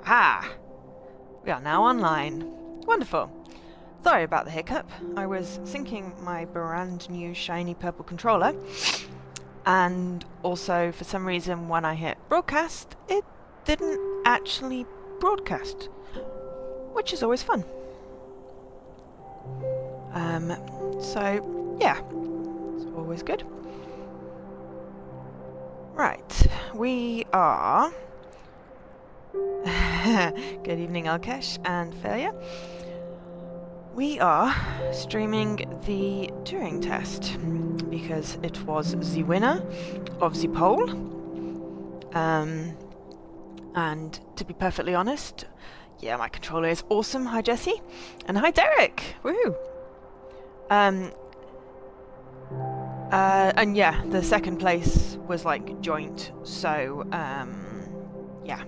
Ah! We are now online. Wonderful. Sorry about the hiccup. I was syncing my brand new shiny purple controller, and also for some reason when I hit broadcast, it didn't actually broadcast, which is always fun. So yeah, it's always good. Right, we are... Good evening, Alkesh and Failure. We are streaming the Turing Test because it was the winner of the poll. And to be perfectly honest, yeah, my controller is awesome. Hi, Jesse. And hi, Derek. Woohoo. And yeah, the second place was like joint, so yeah.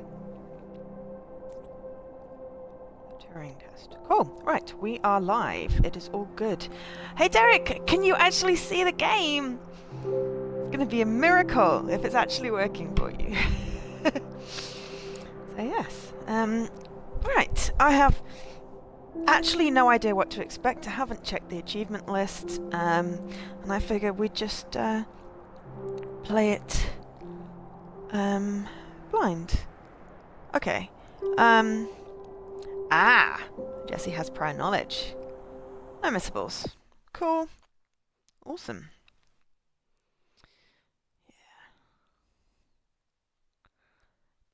Turing Test. Cool. Right, we are live. It is all good. Hey Derek, can you actually see the game? It's gonna be a miracle if it's actually working for you. So yes. Right, I have actually no idea what to expect. I haven't checked the achievement list, and I figured we'd just play it blind. Okay. Jesse has prior knowledge. No missables. Cool. Awesome. Yeah.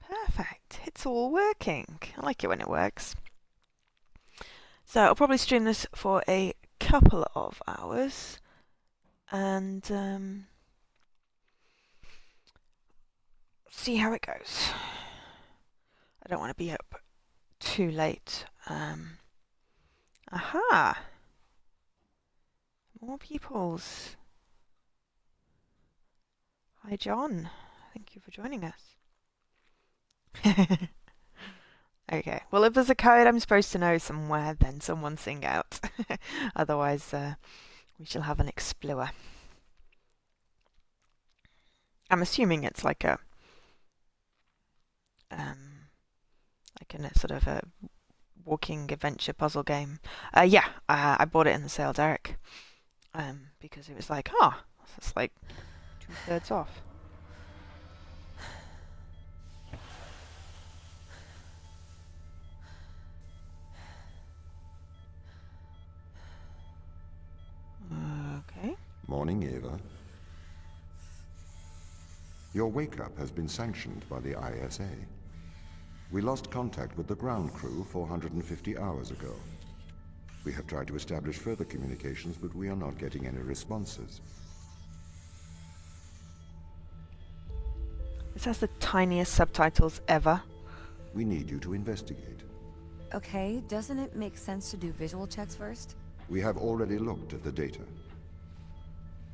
Perfect. It's all working. I like it when it works. So I'll probably stream this for a couple of hours, and see how it goes. I don't want to be up too late. Aha! More peoples. Hi John. Thank you for joining us. Okay, well if there's a code I'm supposed to know somewhere, then someone sing out. Otherwise, we shall have an explorer. I'm assuming it's like a sort of a walking adventure puzzle game. Yeah, I bought it in the sale, Derek, because it was like, it's like 2/3 off. Okay. Morning, Eva. Your wake-up has been sanctioned by the ISA. We lost contact with the ground crew 450 hours ago. We have tried to establish further communications, but we are not getting any responses. This has the tiniest subtitles ever. We need you to investigate. Okay, doesn't it make sense to do visual checks first? We have already looked at the data.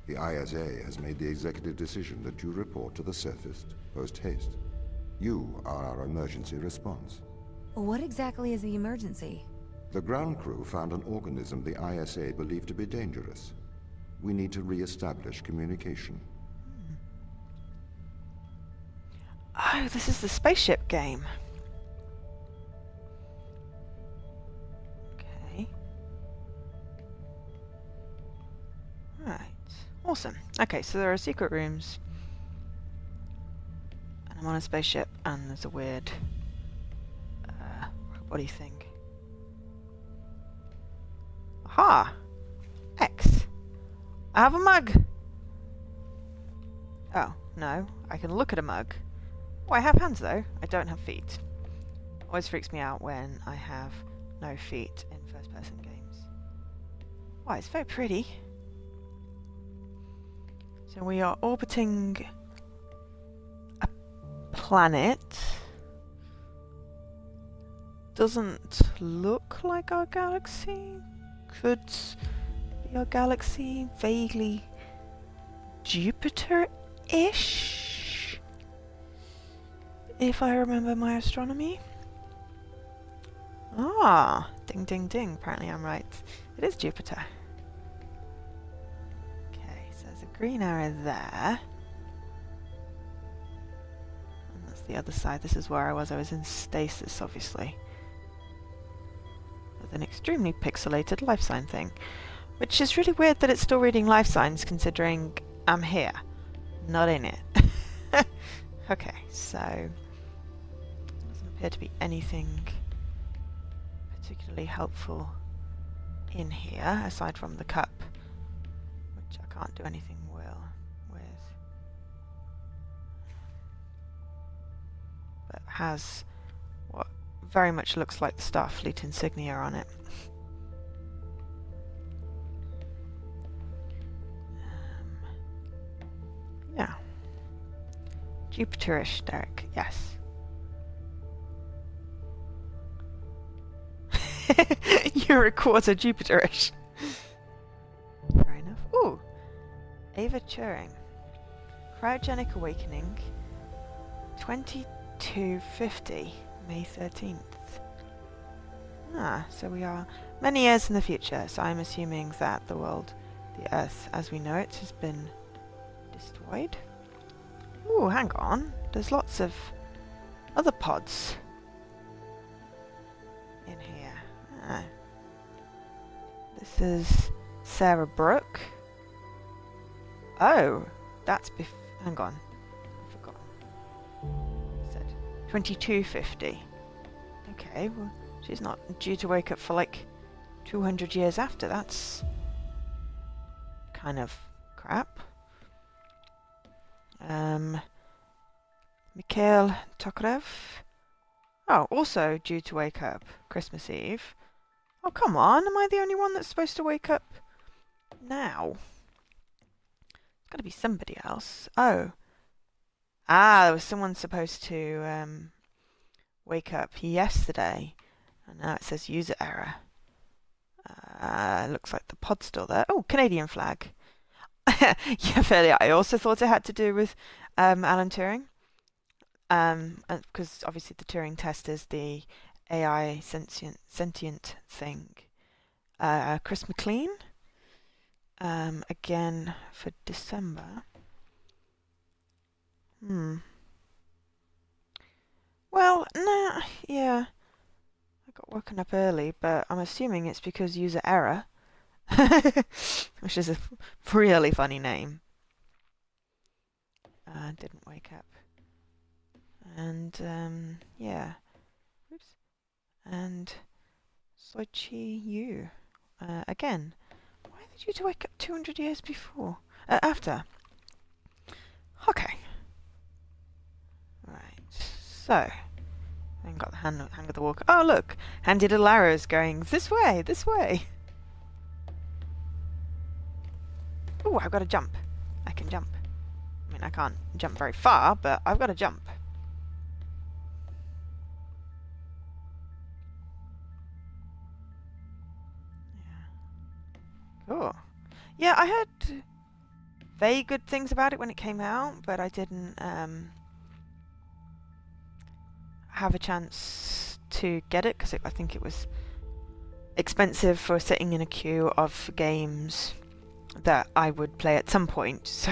The ISA has made the executive decision that you report to the surface post-haste. You are our emergency response. What exactly is the emergency? The ground crew found an organism the ISA believed to be dangerous. We need to re-establish communication. Oh, this is the spaceship game. Okay. Right. Awesome. Okay, so there are secret rooms. And I'm on a spaceship, and there's a weird body thing. Aha! X. I have a mug! Oh, no. I can look at a mug. Oh, I have hands though. I don't have feet. Always freaks me out when I have no feet in first-person games. Wow, it's very pretty. So we are orbiting a planet. Doesn't look like our galaxy. Could be our galaxy. Vaguely Jupiter-ish, if I remember my astronomy. Ah, ding ding ding. Apparently I'm right. It is Jupiter. Okay, so there's a green arrow there. And that's the other side. This is where I was. I was in stasis, obviously. With an extremely pixelated life sign thing. Which is really weird that it's still reading life signs, considering I'm here. Not in it. Okay, so... doesn't appear to be anything particularly helpful in here, aside from the cup, which I can't do anything with. But has what very much looks like the Starfleet insignia on it. Yeah. Jupiterish, Derek, yes. You're a quarter Jupiterish. Fair enough. Ooh! Ava Turing. Cryogenic awakening. 2250, May 13th. Ah, so we are many years in the future, so I'm assuming that the world, the Earth as we know it, has been destroyed. Ooh, hang on. There's lots of other pods in here. Ah. This is Sarah Brooke. Oh, that's hang on. I forgot. I said 2250. Okay, well, she's not due to wake up for like 200 years after. That's kind of crap. Mikhail Tokarev. Oh, also due to wake up Christmas Eve. Oh, come on. Am I the only one that's supposed to wake up now? It's got to be somebody else. Oh. Ah, there was someone supposed to wake up yesterday. And now it says user error. Looks like the pod's still there. Oh, Canadian flag. Yeah, fairly. I also thought it had to do with Alan Turing. Because obviously the Turing test is the AI sentient thing. Chris McLean. Again for December. Well, nah, yeah. I got woken up early, but I'm assuming it's because user error. Which is a really funny name. Didn't wake up. And, yeah. Oops. And Soichi Yu. Again. Why did you wake up 200 years before? After. Okay. Right. So. I haven't got the hang of the walk. Oh, look! Handy little arrows going this way, this way. Ooh, I've got to jump. I can jump. I mean, I can't jump very far, but I've got to jump. Yeah. Cool. Yeah, I heard very good things about it when it came out, but I didn't have a chance to get it because I think it was expensive for sitting in a queue of games that I would play at some point. So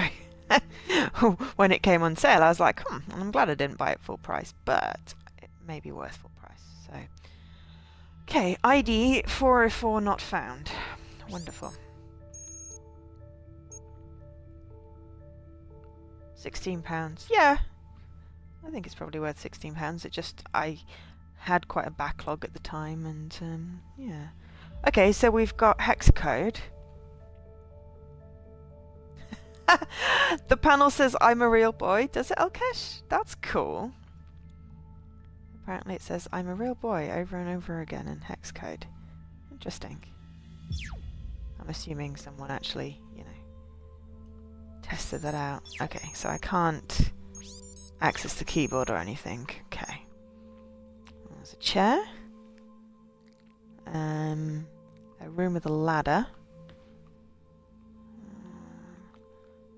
when it came on sale, I was like, I'm glad I didn't buy it full price, but it may be worth full price. So, okay, ID 404 not found. Wonderful. £16. Yeah, I think it's probably worth £16. It just, I had quite a backlog at the time, and yeah. Okay, so we've got hex code. The panel says I'm a real boy. Does it, Elkesh? That's cool. Apparently it says I'm a real boy over and over again in hex code. Interesting. I'm assuming someone actually, you know, tested that out. Okay, so I can't access the keyboard or anything. Okay. There's a chair. A room with a ladder.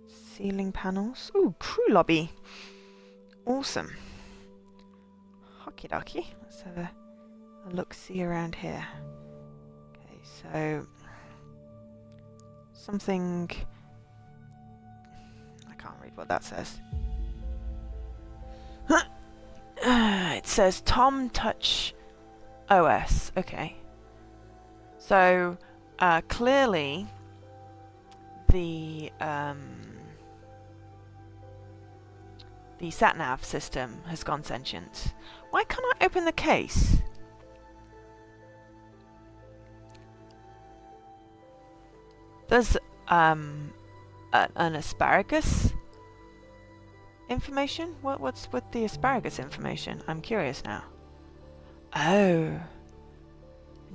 Ceiling panels. Ooh, crew lobby. Awesome. Hockey dokie. Let's have a look-see around here. Okay, so something. I can't read what that says. It says Tom Touch OS. Okay. So, clearly, the sat-nav system has gone sentient. Why can't I open the case? There's an asparagus information? What's with the asparagus information? I'm curious now. Oh.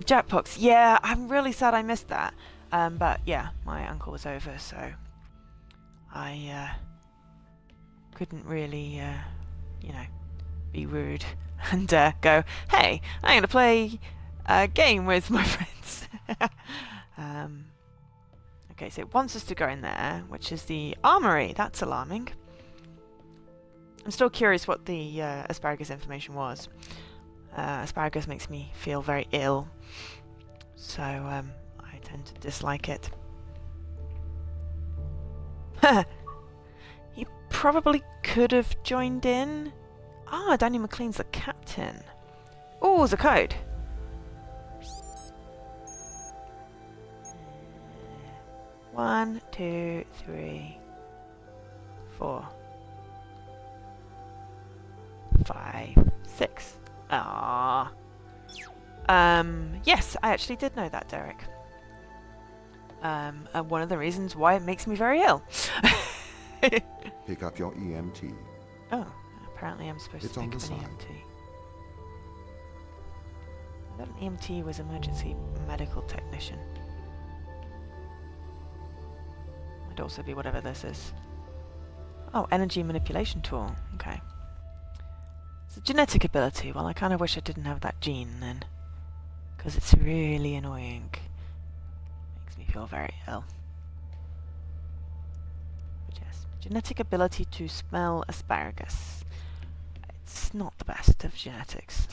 Jackpox. Yeah, I'm really sad I missed that. But yeah, my uncle was over, so I couldn't really, you know, be rude and go, hey, I'm going to play a game with my friends. Okay, so it wants us to go in there, which is the armory. That's alarming. I'm still curious what the asparagus information was. Asparagus makes me feel very ill, so I tend to dislike it. He probably could have joined in. Ah, Danny McLean's the captain. Oh, there's a code. One, 2, 3, 4, 5, 6. Ah. Yes, I actually did know that, Derek. And one of the reasons why it makes me very ill. Pick up your EMT. Oh, apparently I'm supposed It's to on pick the up an side. EMT. I thought an EMT was emergency medical technician. Might also be whatever this is. Oh, energy manipulation tool. Okay. It's a genetic ability. Well, I kind of wish I didn't have that gene then, because it's really annoying. Makes me feel very ill. But yes, genetic ability to smell asparagus. It's not the best of genetics.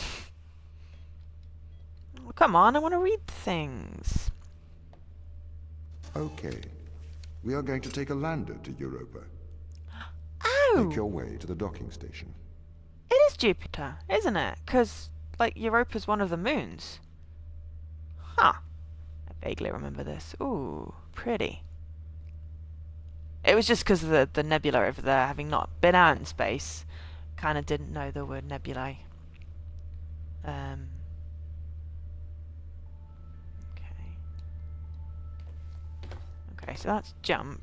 Well, come on, I want to read things. Okay. We are going to take a lander to Europa. Oh! Make your way to the docking station. It is Jupiter, isn't it? Because, like, Europa's one of the moons. Huh. I vaguely remember this. Ooh, pretty. It was just because of the nebula over there, having not been out in space, kind of didn't know there were nebulae. Okay, so that's jump.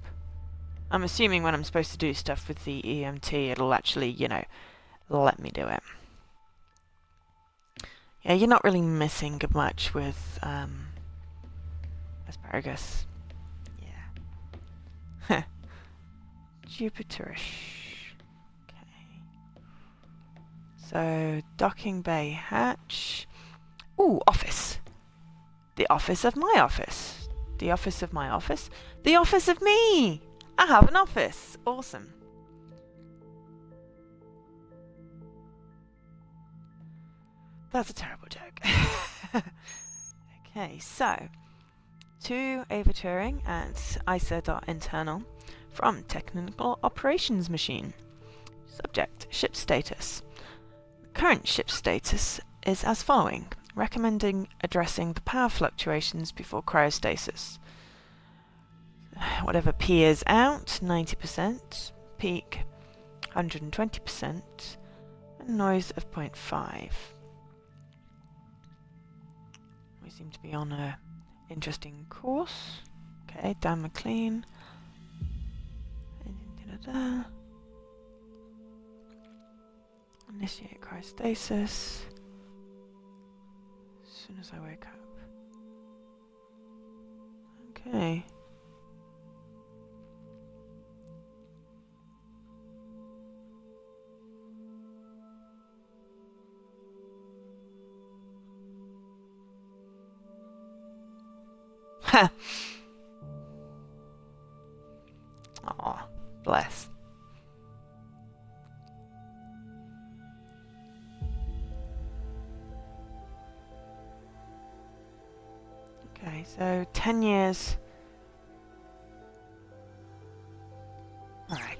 I'm assuming when I'm supposed to do stuff with the EMT, it'll actually, you know, let me do it. Yeah, you're not really missing much with asparagus. Yeah. Jupiterish. Okay. So, docking bay hatch. Ooh, office. The office of my office. The office of my office. The office of me! I have an office. Awesome. That's a terrible joke. Okay, so to Ava Turing at ISA.internal from Technical Operations Machine. Subject, ship status. Current ship status is as following. Recommending addressing the power fluctuations before cryostasis. Whatever P is out, 90%, peak 120%, and noise of 0.5. We seem to be on a interesting course. Okay, Dan McLean. Initiate cryostasis. As soon as I wake up. Okay. Ha! Aw, bless. Okay, so 10 years. Alright.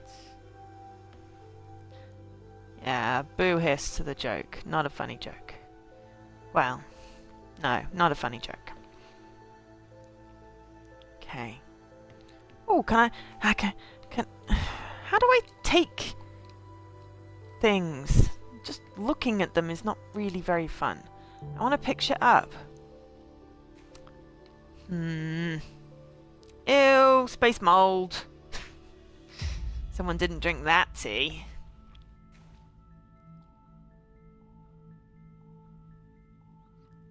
Yeah, boo hiss. twist to the joke. Not a funny joke. Well, no, not a funny joke. Okay. Oh, can I can how do I take things? Just looking at them is not really very fun. I want to pick shit up. Ew, space mold. Someone didn't drink that tea.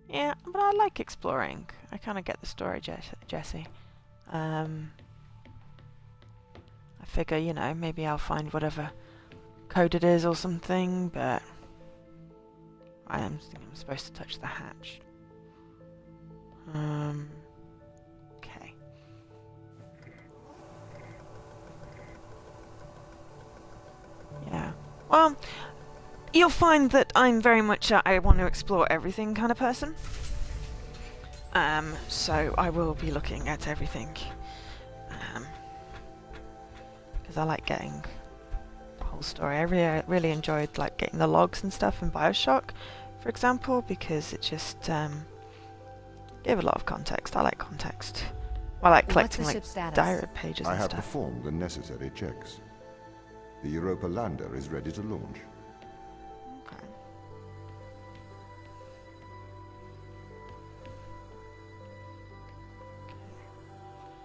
Yeah, but I like exploring. I kind of get the story, Jesse. I figure, you know, maybe I'll find whatever code it is or something, but I am thinking I'm supposed to touch the hatch. Okay. Yeah. Well, you'll find that I'm very much a I want to explore everything kind of person. So I will be looking at everything. Because I like getting the whole story. I really enjoyed like getting the logs and stuff in BioShock, for example, because it just gave a lot of context. I like context. I like collecting like diary pages I and have stuff. performed the necessary checks. The Europa lander is ready to launch. Okay.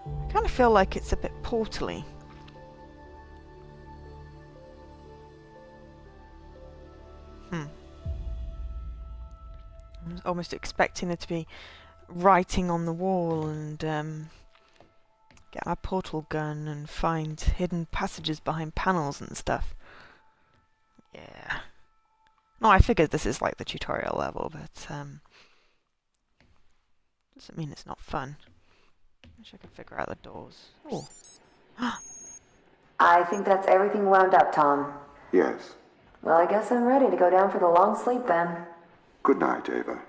I kind of feel like it's a bit portally. I was almost expecting there to be writing on the wall and get my portal gun and find hidden passages behind panels and stuff. Yeah. No, I figured this is like the tutorial level, but doesn't mean it's not fun. Wish I could figure out the doors. Oh. I think that's everything wound up, Tom. Yes. Well, I guess I'm ready to go down for the long sleep then. Good night, Ava.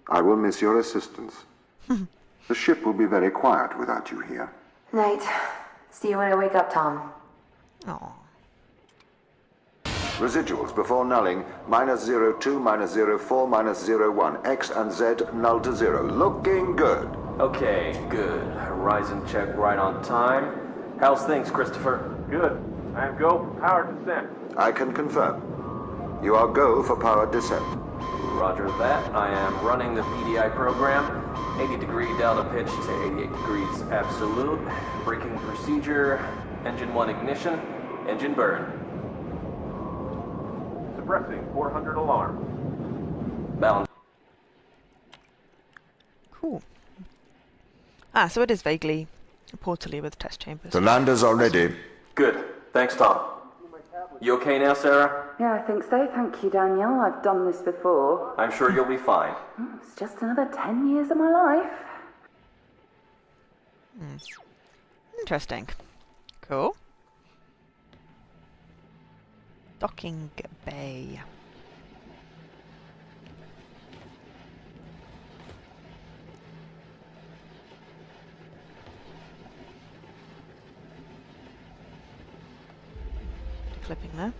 I will miss your assistance. The ship will be very quiet without you here. Night. See you when I wake up, Tom. Oh. Residuals before nulling, -02, -04, -01. X and Z null to 0. Looking good. Okay, good. Horizon check right on time. How's things, Christopher? Good. I am go for power descent. I can confirm. You are go for power descent. Roger that. I am running the PDI program. 80-degree delta pitch to 88 degrees absolute. Braking procedure. Engine 1 ignition. Engine burn. Suppressing 400 alarm. Balance. Cool. Ah, so it is vaguely portally with test chambers. The landers are ready. Good. Thanks, Tom. You okay now, Sarah? Yeah, I think so. Thank you, Danielle. I've done this before. I'm sure you'll be fine. It's just another 10 years of my life. Interesting. Cool. Docking bay. Clipping there.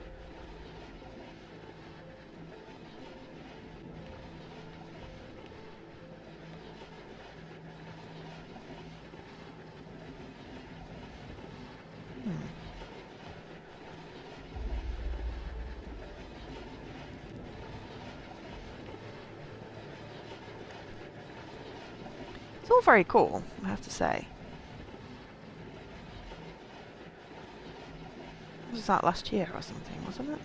It's all very cool, I have to say. Was that last year or something, wasn't it?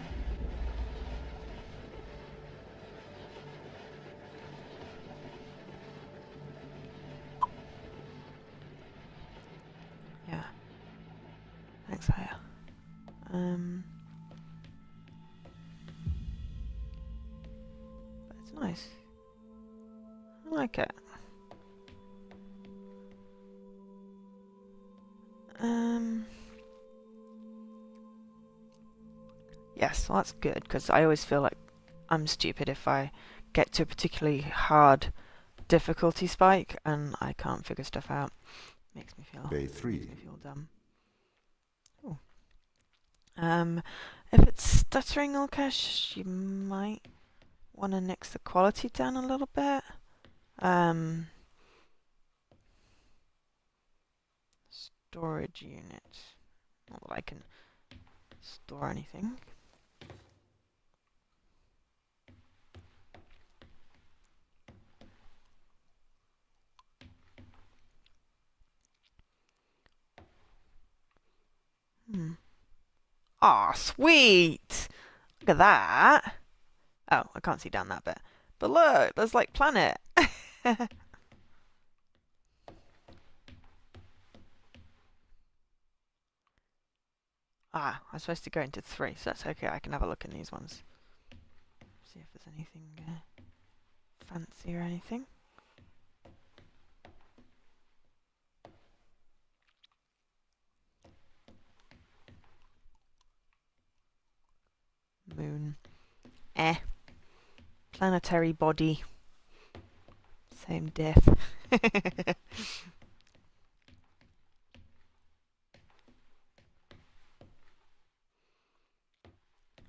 Yeah. Thanks, Aya. But it's nice. I like it. Yes, well that's good, because I always feel like I'm stupid if I get to a particularly hard difficulty spike and I can't figure stuff out. Makes me feel Bay 3. dumb. Ooh. If it's stuttering all cache, you might want to nix the quality down a little bit. Storage unit. Not that I can store anything. Aw, sweet! Look at that! Oh, I can't see down that bit. But look, there's like planet. Ah, I'm supposed to go into 3, so that's okay. I can have a look in these ones. See if there's anything fancy or anything. Moon. Planetary body. Same diff.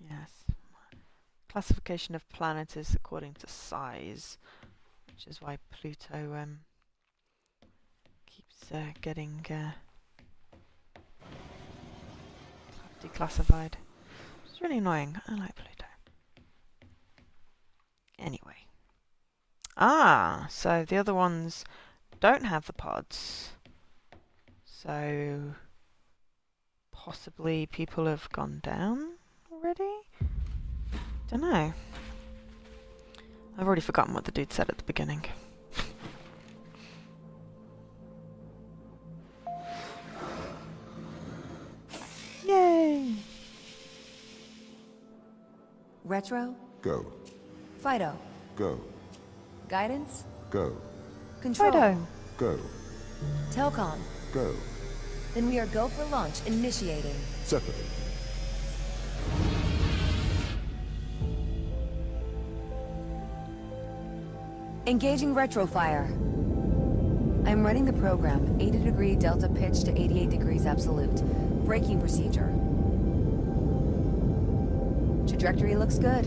Yes. Classification of planets is according to size, which is why Pluto keeps getting declassified. It's really annoying. I like Pluto. Anyway. Ah, so the other ones don't have the pods. So possibly people have gone down already? Don't know. I've already forgotten what the dude said at the beginning. Yay! Retro? Go. Fido? Go. Guidance? Go. Control? Fido! Go. Telcom? Go. Then we are go for launch, initiating. Separate. Engaging retrofire. I'm running the program. 80 degree delta pitch to 88 degrees absolute. Braking procedure. Trajectory looks good.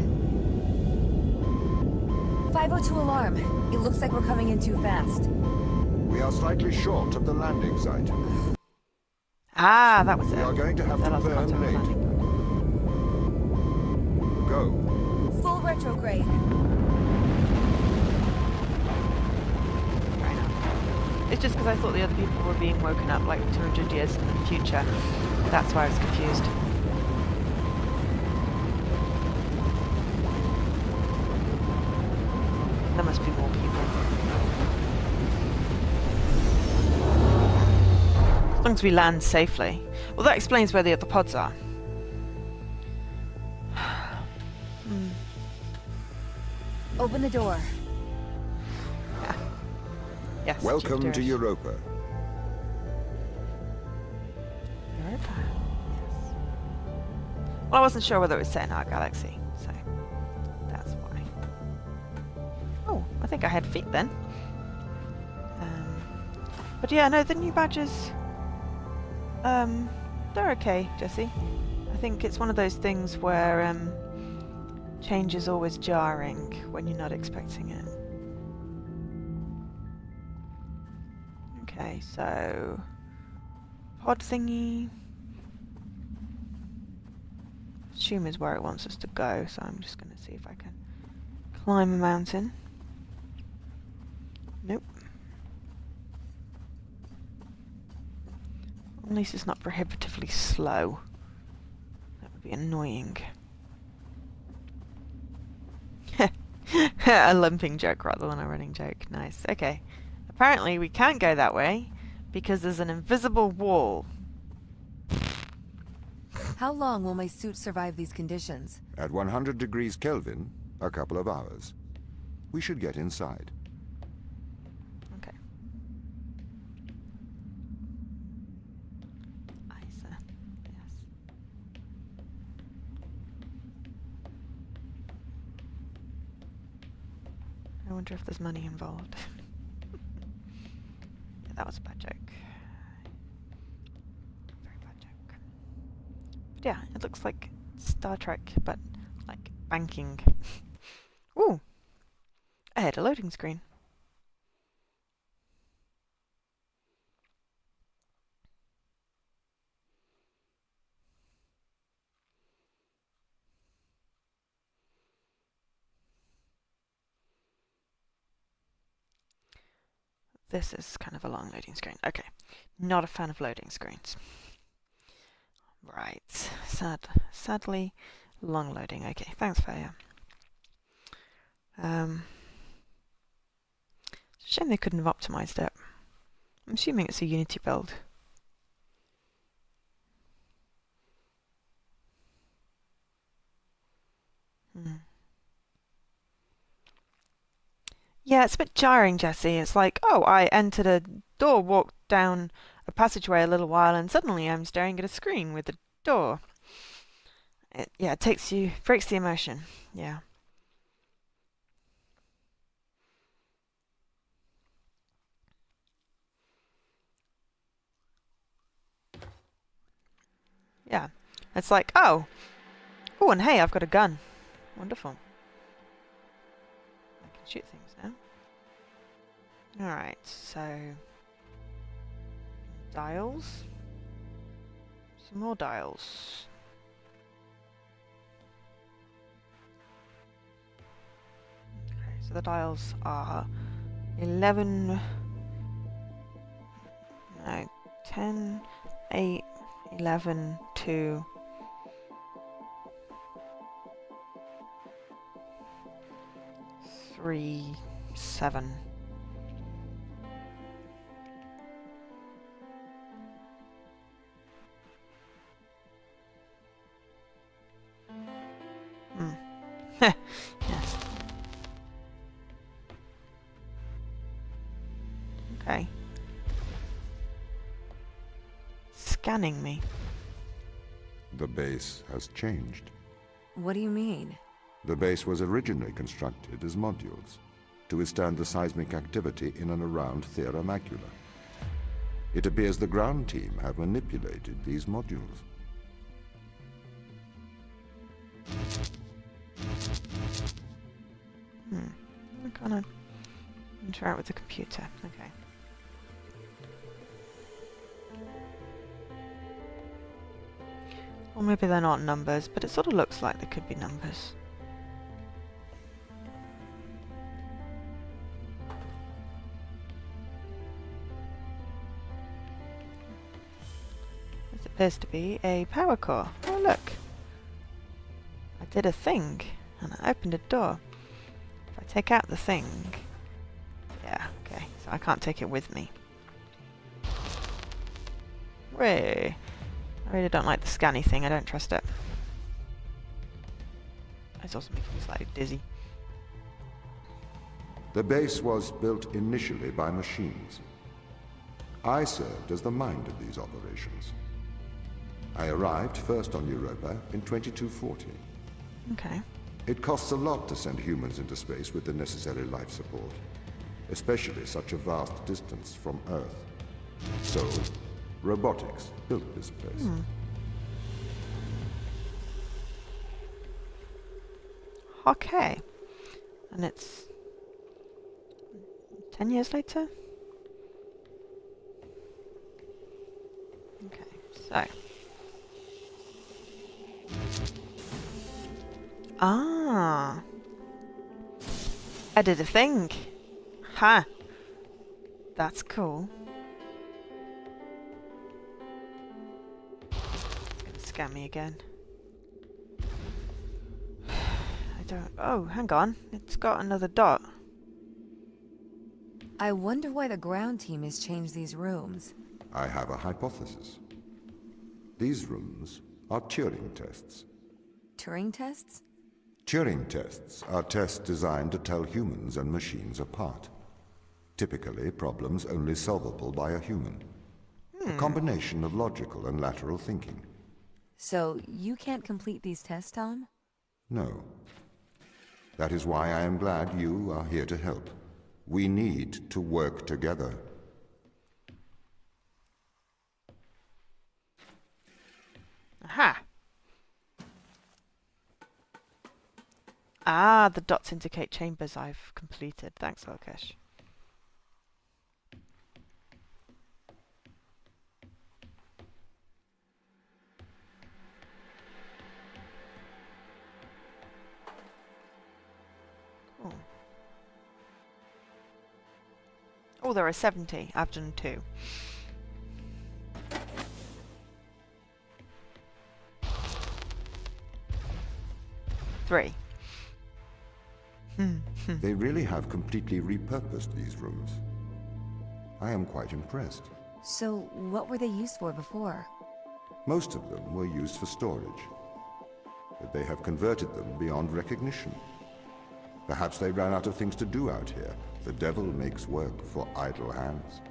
502 alarm. It looks like we're coming in too fast. We are slightly short of the landing site. Ah, that was it. We are going to have That to was the burn concept of late. landing. Go. Full retrograde. Fair enough. It's just because I thought the other people were being woken up like 200 years in the future. That's why I was confused. There must be more people. As long as we land safely. Well, that explains where the other pods are. Open the door. Yeah. Yes. Welcome to Jupiter. Europa. Europa. Yes. Well, I wasn't sure whether it was set in our galaxy, so that's why. Oh, I think I had feet then. But yeah, no, the new badges, they're okay, Jesse. I think it's one of those things where change is always jarring when you're not expecting it. Okay, so pod thingy. Assume is where it wants us to go, so I'm just going to see if I can climb a mountain. Nope. At least it's not prohibitively slow. That would be annoying. A lumping joke rather than a running joke. Nice. Okay. Apparently we can't go that way because there's an invisible wall. How long will my suit survive these conditions? At 100 degrees Kelvin, a couple of hours. We should get inside. Okay. Isa. Yes. I wonder if there's money involved. Yeah, that was a bad joke. Very bad joke. But yeah, it looks like stuff Star Trek, but like banking. Ooh! I had a loading screen. This is kind of a long loading screen. Okay. Not a fan of loading screens. Right. Sadly, long loading. Okay, thanks, Faya. It's a shame they couldn't have optimized it. I'm assuming it's a Unity build. Yeah, it's a bit jarring, Jesse. It's like, oh, I entered a door, walked down a passageway a little while, and suddenly I'm staring at a screen with a door. It breaks the immersion. Yeah. Yeah. It's like, oh, and hey, I've got a gun. Wonderful. I can shoot things now. Alright, so dials. Some more dials. Okay, so the dials are 11, no, 10, 8, 11, 2, 3, 7. Yes. Okay. Scanning me. The base has changed. What do you mean? The base was originally constructed as modules to withstand the seismic activity in and around Thera Macula. It appears the ground team have manipulated these modules. I'm gonna interact with the computer. Okay. Or maybe they're not numbers, but it sort of looks like they could be numbers. This appears to be a power core. Oh look! I did a thing, and I opened a door. If I take out the thing... Yeah, okay, so I can't take it with me. Hooray! I really don't like the scanny thing, I don't trust it. It's also making me slightly dizzy. The base was built initially by machines. I served as the mind of these operations. I arrived first on Europa in 2240. Okay. It costs a lot to send humans into space with the necessary life support, especially such a vast distance from Earth. So, robotics built this place. Okay. And it's 10 years later? Okay, so. Ah. I did a thing. Ha. That's cool. It's gonna scam me again. I don't... Oh, hang on. It's got another dot. I wonder why the ground team has changed these rooms. I have a hypothesis. These rooms are Turing tests. Turing tests? Turing tests are tests designed to tell humans and machines apart. Typically, problems only solvable by a human. A combination of logical and lateral thinking. So, you can't complete these tests, Tom? No. That is why I am glad you are here to help. We need to work together. Aha! Ah, the dots indicate chambers I've completed. Thanks, Lokesh. Cool. Oh, there are 70. I've done 2. Three. They really have completely repurposed these rooms. I am quite impressed. So, what were they used for before? Most of them were used for storage, but they have converted them beyond recognition. Perhaps they ran out of things to do out here. The devil makes work for idle hands.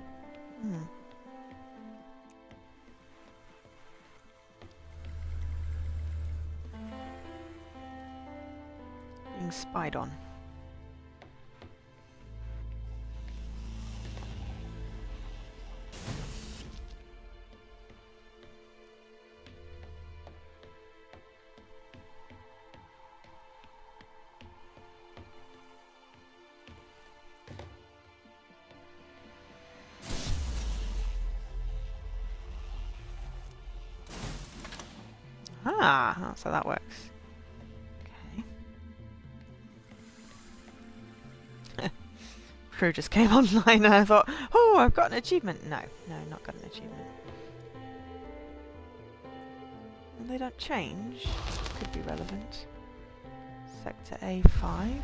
Being spied on. Ah, so that works. Okay. Crew just came online and I thought, oh, I've got an achievement. No, not got an achievement. And they don't change. Could be relevant. Sector A5.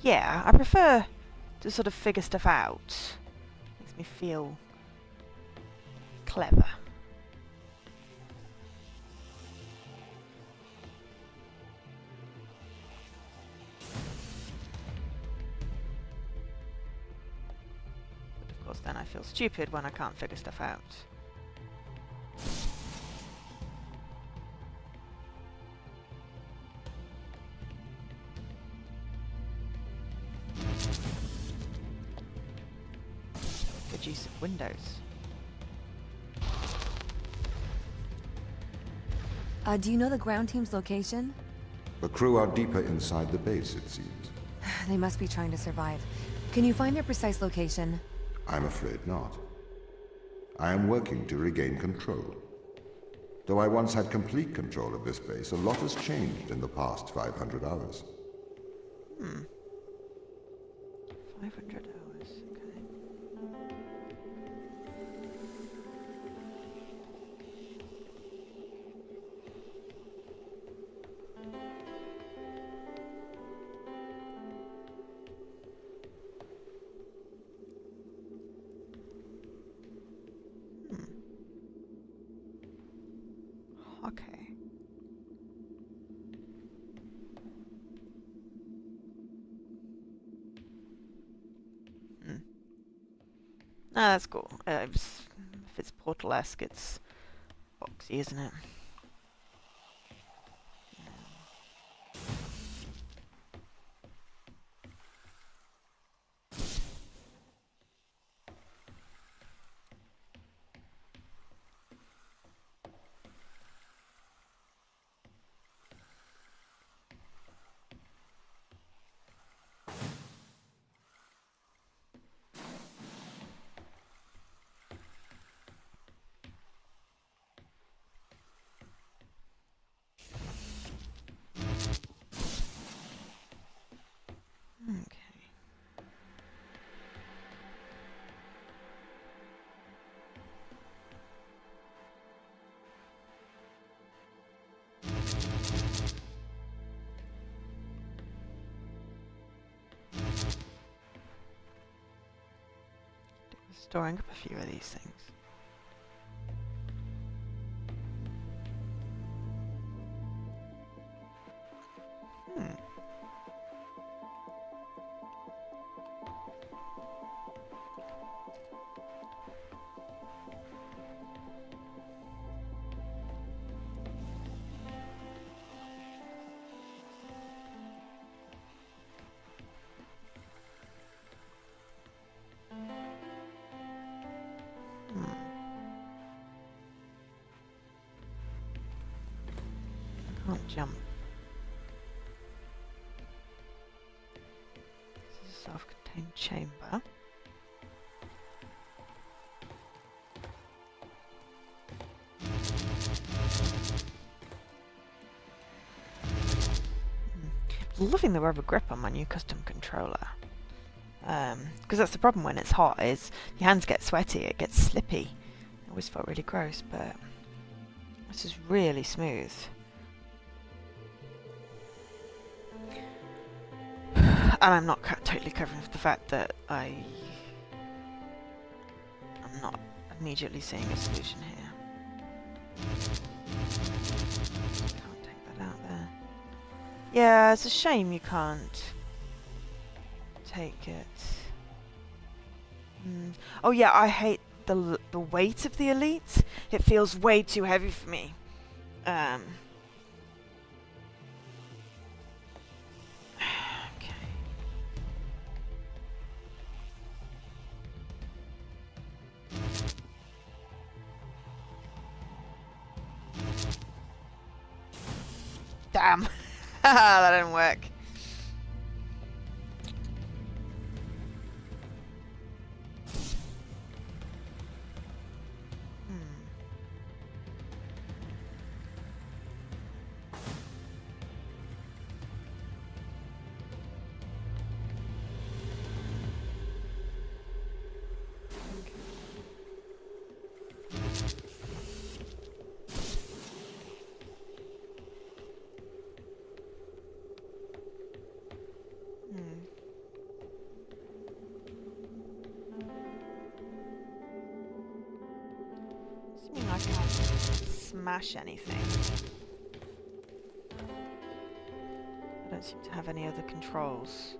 Yeah, I prefer to sort of figure stuff out. Makes me feel clever. But of course then I feel stupid when I can't figure stuff out. Good use of windows. Do you know the ground team's location? The crew are deeper inside the base, it seems. They must be trying to survive. Can you find their precise location? I'm afraid not. I am working to regain control. Though I once had complete control of this base, a lot has changed in the past 500 hours. 500 hours, okay. Okay. Ah, that's cool. If it's Portal-esque, it's boxy, isn't it? Okay. Storing up a few of these things. Hmm. Can't jump. This is a self-contained chamber. Loving the rubber grip on my new custom controller. Because that's the problem when it's hot, is your hands get sweaty, it gets slippy. It always felt really gross, but this is really smooth. And I'm not totally covering for the fact that I'm not immediately seeing a solution here. Can't take that out there. Yeah, it's a shame you can't take it. Oh yeah, I hate the weight of the Elite. It feels way too heavy for me. Okay. Damn. That didn't work. Assuming I can't smash anything. I don't seem to have any other controls.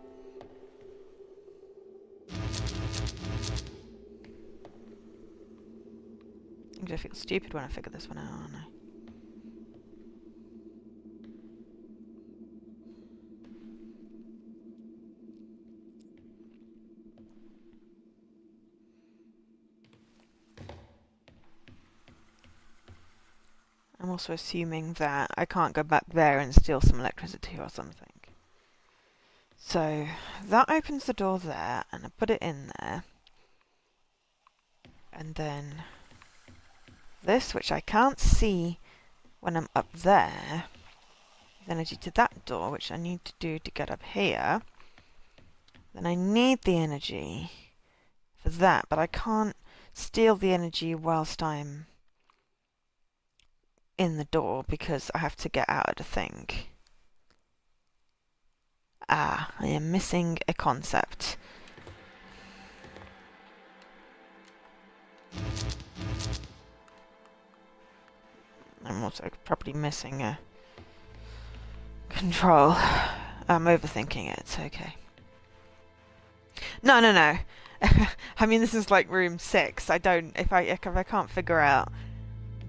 I'm gonna feel stupid when I figure this one out, aren't I? I'm also assuming that I can't go back there and steal some electricity or something. So that opens the door there, and I put it in there. And then this, which I can't see when I'm up there, is energy to that door, which I need to do to get up here. Then I need the energy for that, but I can't steal the energy whilst I'm in the door because I have to get out of the thing. Ah, I am missing a concept. I'm also probably missing a control. I'm overthinking it, it's okay. No. I mean, this is like room 6. If I can't figure out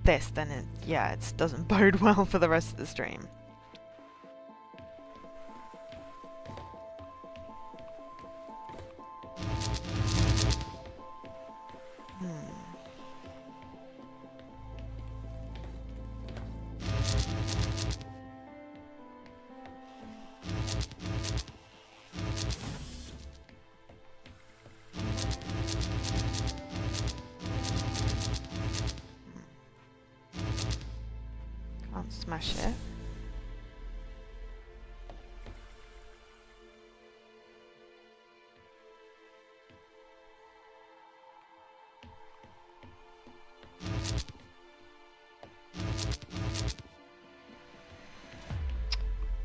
this, then it doesn't bode well for the rest of the stream. Can't smash it.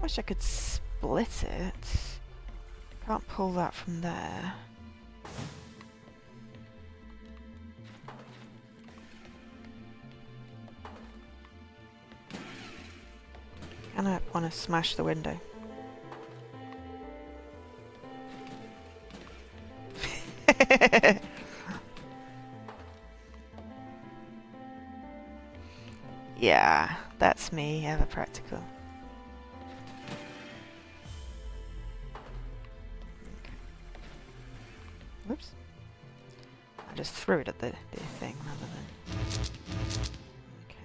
Wish I could split it. Can't pull that from there. And I want to smash the window. Yeah, that's me, ever practical. Whoops. I just threw it at the thing rather than... Okay.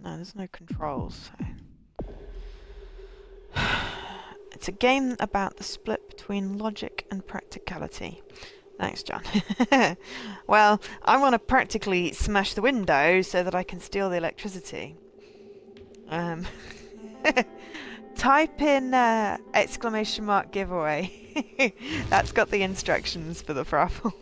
No, there's no controls. So. It's a game about the split between logic and practicality. Thanks, John. Well, I want to practically smash the window so that I can steal the electricity. Type in exclamation mark giveaway. That's got the instructions for the raffle.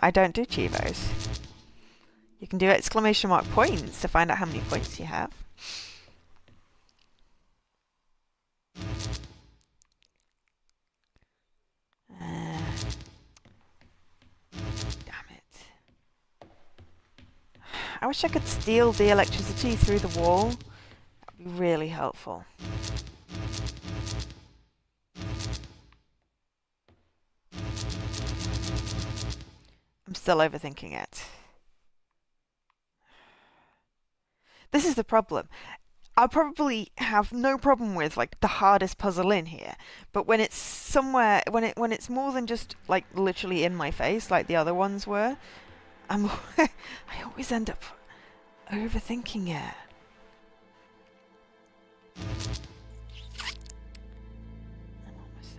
I don't do Chivos. You can do exclamation mark points to find out how many points you have. Damn it. I wish I could steal the electricity through the wall. That would be really helpful. I'm still overthinking it. This is the problem. I'll probably have no problem with like the hardest puzzle in here, but when it's somewhere, when it's more than just like literally in my face, like the other ones were, I always end up overthinking it. I'm almost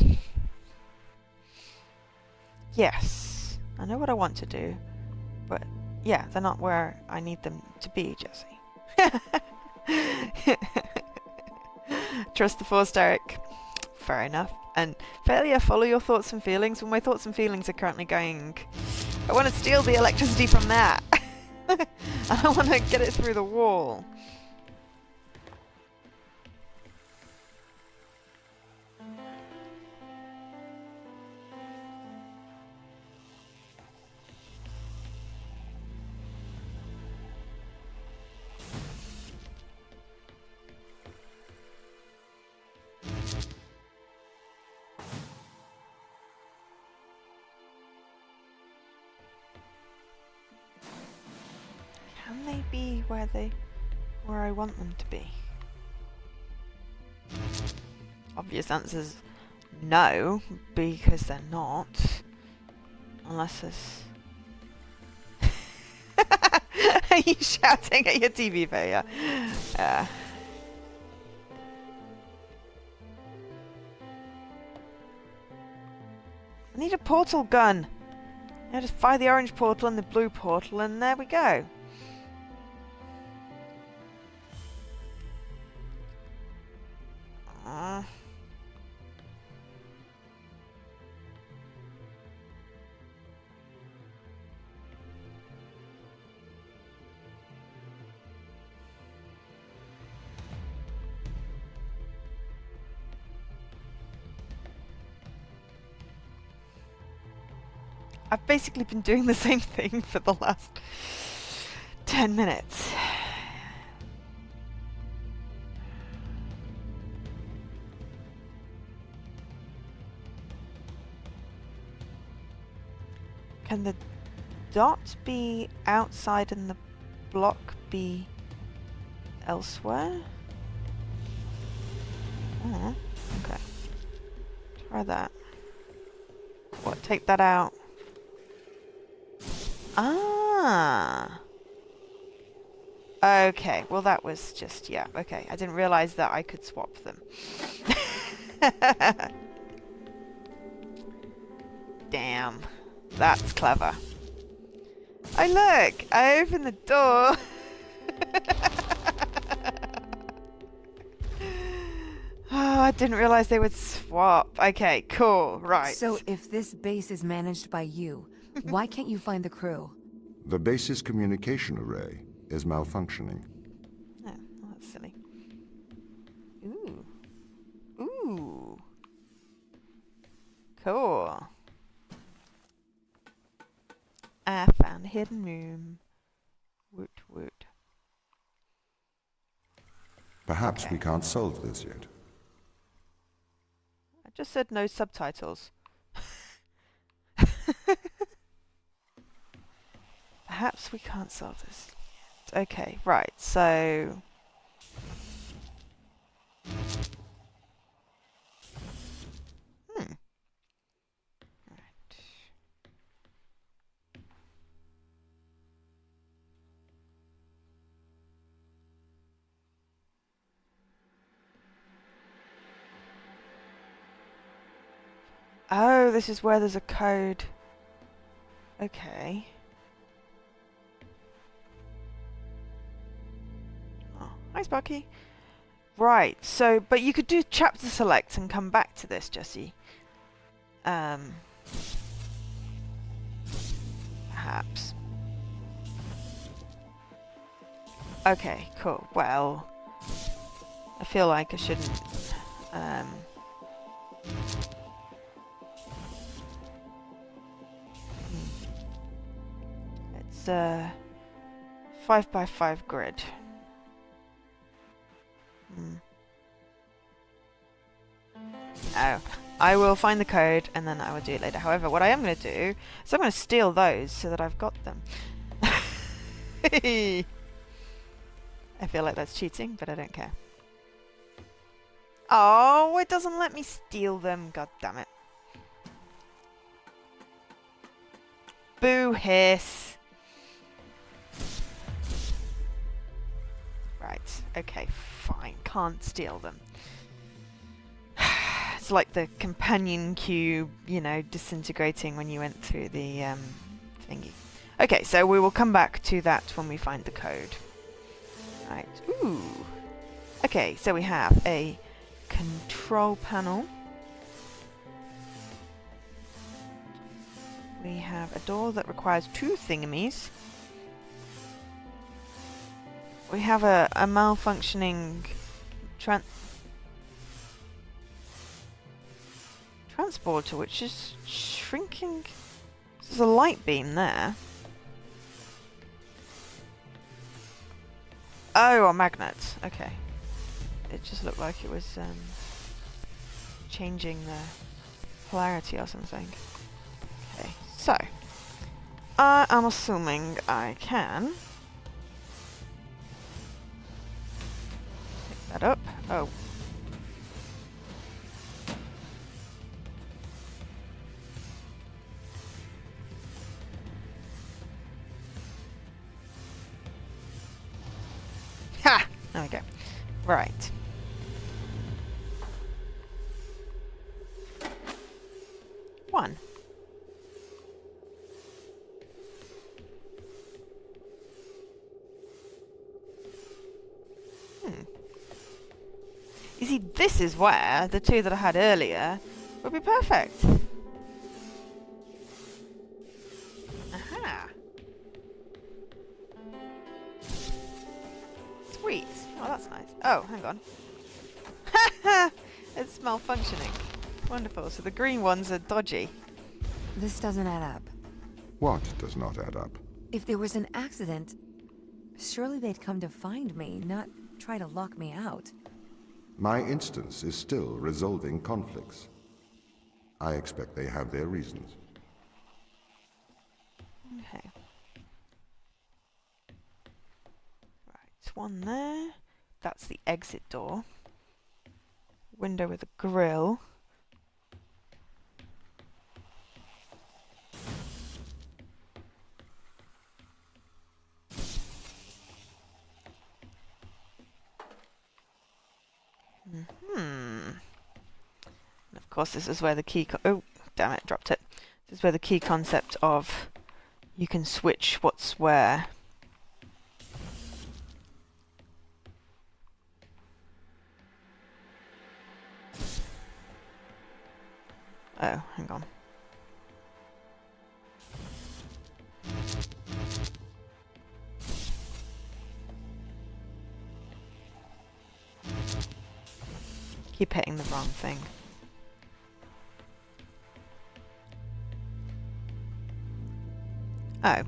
there. Yes, I know what I want to do, but yeah, they're not where I need them to be, Jesse. Trust the Force, Derek. Fair enough. And failure, follow your thoughts and feelings. Well, my thoughts and feelings are currently going, I want to steal the electricity from that. And I want to get it through the wall. Can they be where I want them to be? Obvious answer's no, because they're not. Unless there's... Are you shouting at your TV player? Yeah. I need a portal gun. I just fire the orange portal and the blue portal, and there we go. I've basically been doing the same thing for the last 10 minutes. Can the dot be outside and the block be elsewhere? Oh, okay. Try that. What, take that out? Ah. Okay, well that was just, yeah, okay. I didn't realize that I could swap them. Damn. That's clever. Oh look! I opened the door! Oh, I didn't realize they would swap. Okay, cool, right. So if this base is managed by you, why can't you find the crew? The base's communication array is malfunctioning. Oh, well, that's silly. Ooh. Ooh. Cool. I found a hidden room. Woot woot. Perhaps Okay. we can't solve this yet. just said no subtitles. Perhaps we can't solve this yet. Okay, right, so... Right. Oh, this is where there's a code. Okay. Oh, hi Sparky. Right, so, but you could do chapter select and come back to this, Jesse. Perhaps. Okay, cool. Well, I feel like I shouldn't, It's a 5x5 grid. Oh, I will find the code and then I will do it later. However, what I am going to do is I'm going to steal those so that I've got them. I feel like that's cheating, but I don't care. Oh, it doesn't let me steal them. God damn it. Boo hiss. Right, okay, fine. Can't steal them. It's like the companion cube, you know, disintegrating when you went through the thingy. Okay, so we will come back to that when we find the code. Right, ooh. Okay, so we have a control panel. We have a door that requires 2 thingamies. We have a malfunctioning transporter, which is shrinking. There's a light beam there. Oh, a magnet. Okay. It just looked like it was changing the polarity or something. Okay, so I am assuming I can pick that up. Oh. Ha! There we go. Right. One. You see, this is where the 2 that I had earlier would be perfect. Aha! Sweet. Oh, that's nice. Oh, hang on. Ha! It's malfunctioning. Wonderful. So the green ones are dodgy. This doesn't add up. What does not add up? If there was an accident, surely they'd come to find me, not try to lock me out. My instance is still resolving conflicts. I expect they have their reasons. Okay. Right, one there. That's the exit door. Window with a grill. And of course, this is where the key. Oh, damn it! Dropped it. This is where the key concept of you can switch what's where. Oh, hang on. Keep hitting the wrong thing. Oh.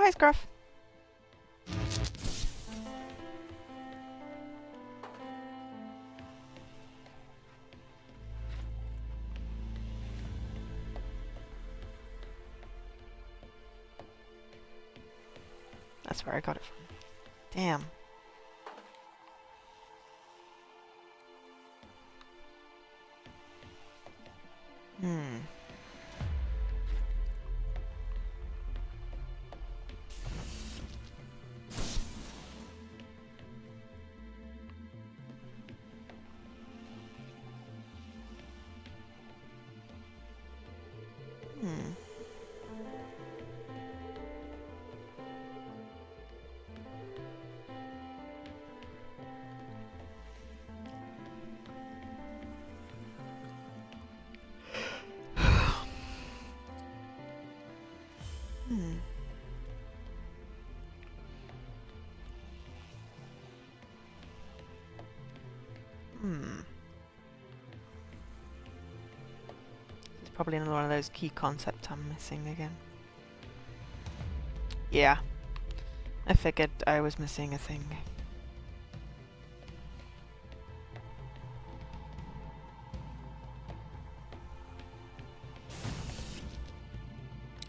hi, Scruff. That's where I got it from. Damn. Hmm. Hmm. Hmm. Hmm. It's probably another one of those key concepts I'm missing again. Yeah. I figured I was missing a thing.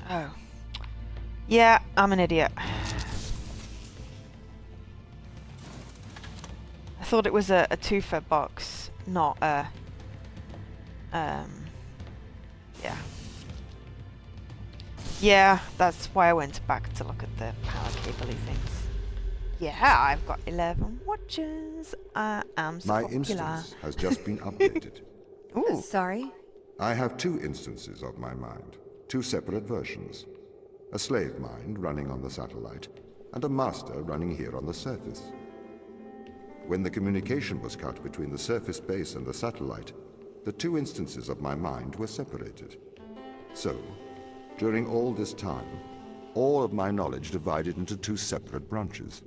Oh. Yeah, I'm an idiot. I thought it was a twofer box, not a... yeah. Yeah, that's why I went back to look at the power cable-y things. Yeah, I've got 11 watches. I am so My popular. instance has just been updated. Ooh. Sorry? I have 2 instances of my mind, 2 separate versions. A slave mind running on the satellite, and a master running here on the surface. When the communication was cut between the surface base and the satellite, the 2 instances of my mind were separated. So, during all this time, all of my knowledge divided into 2 separate branches.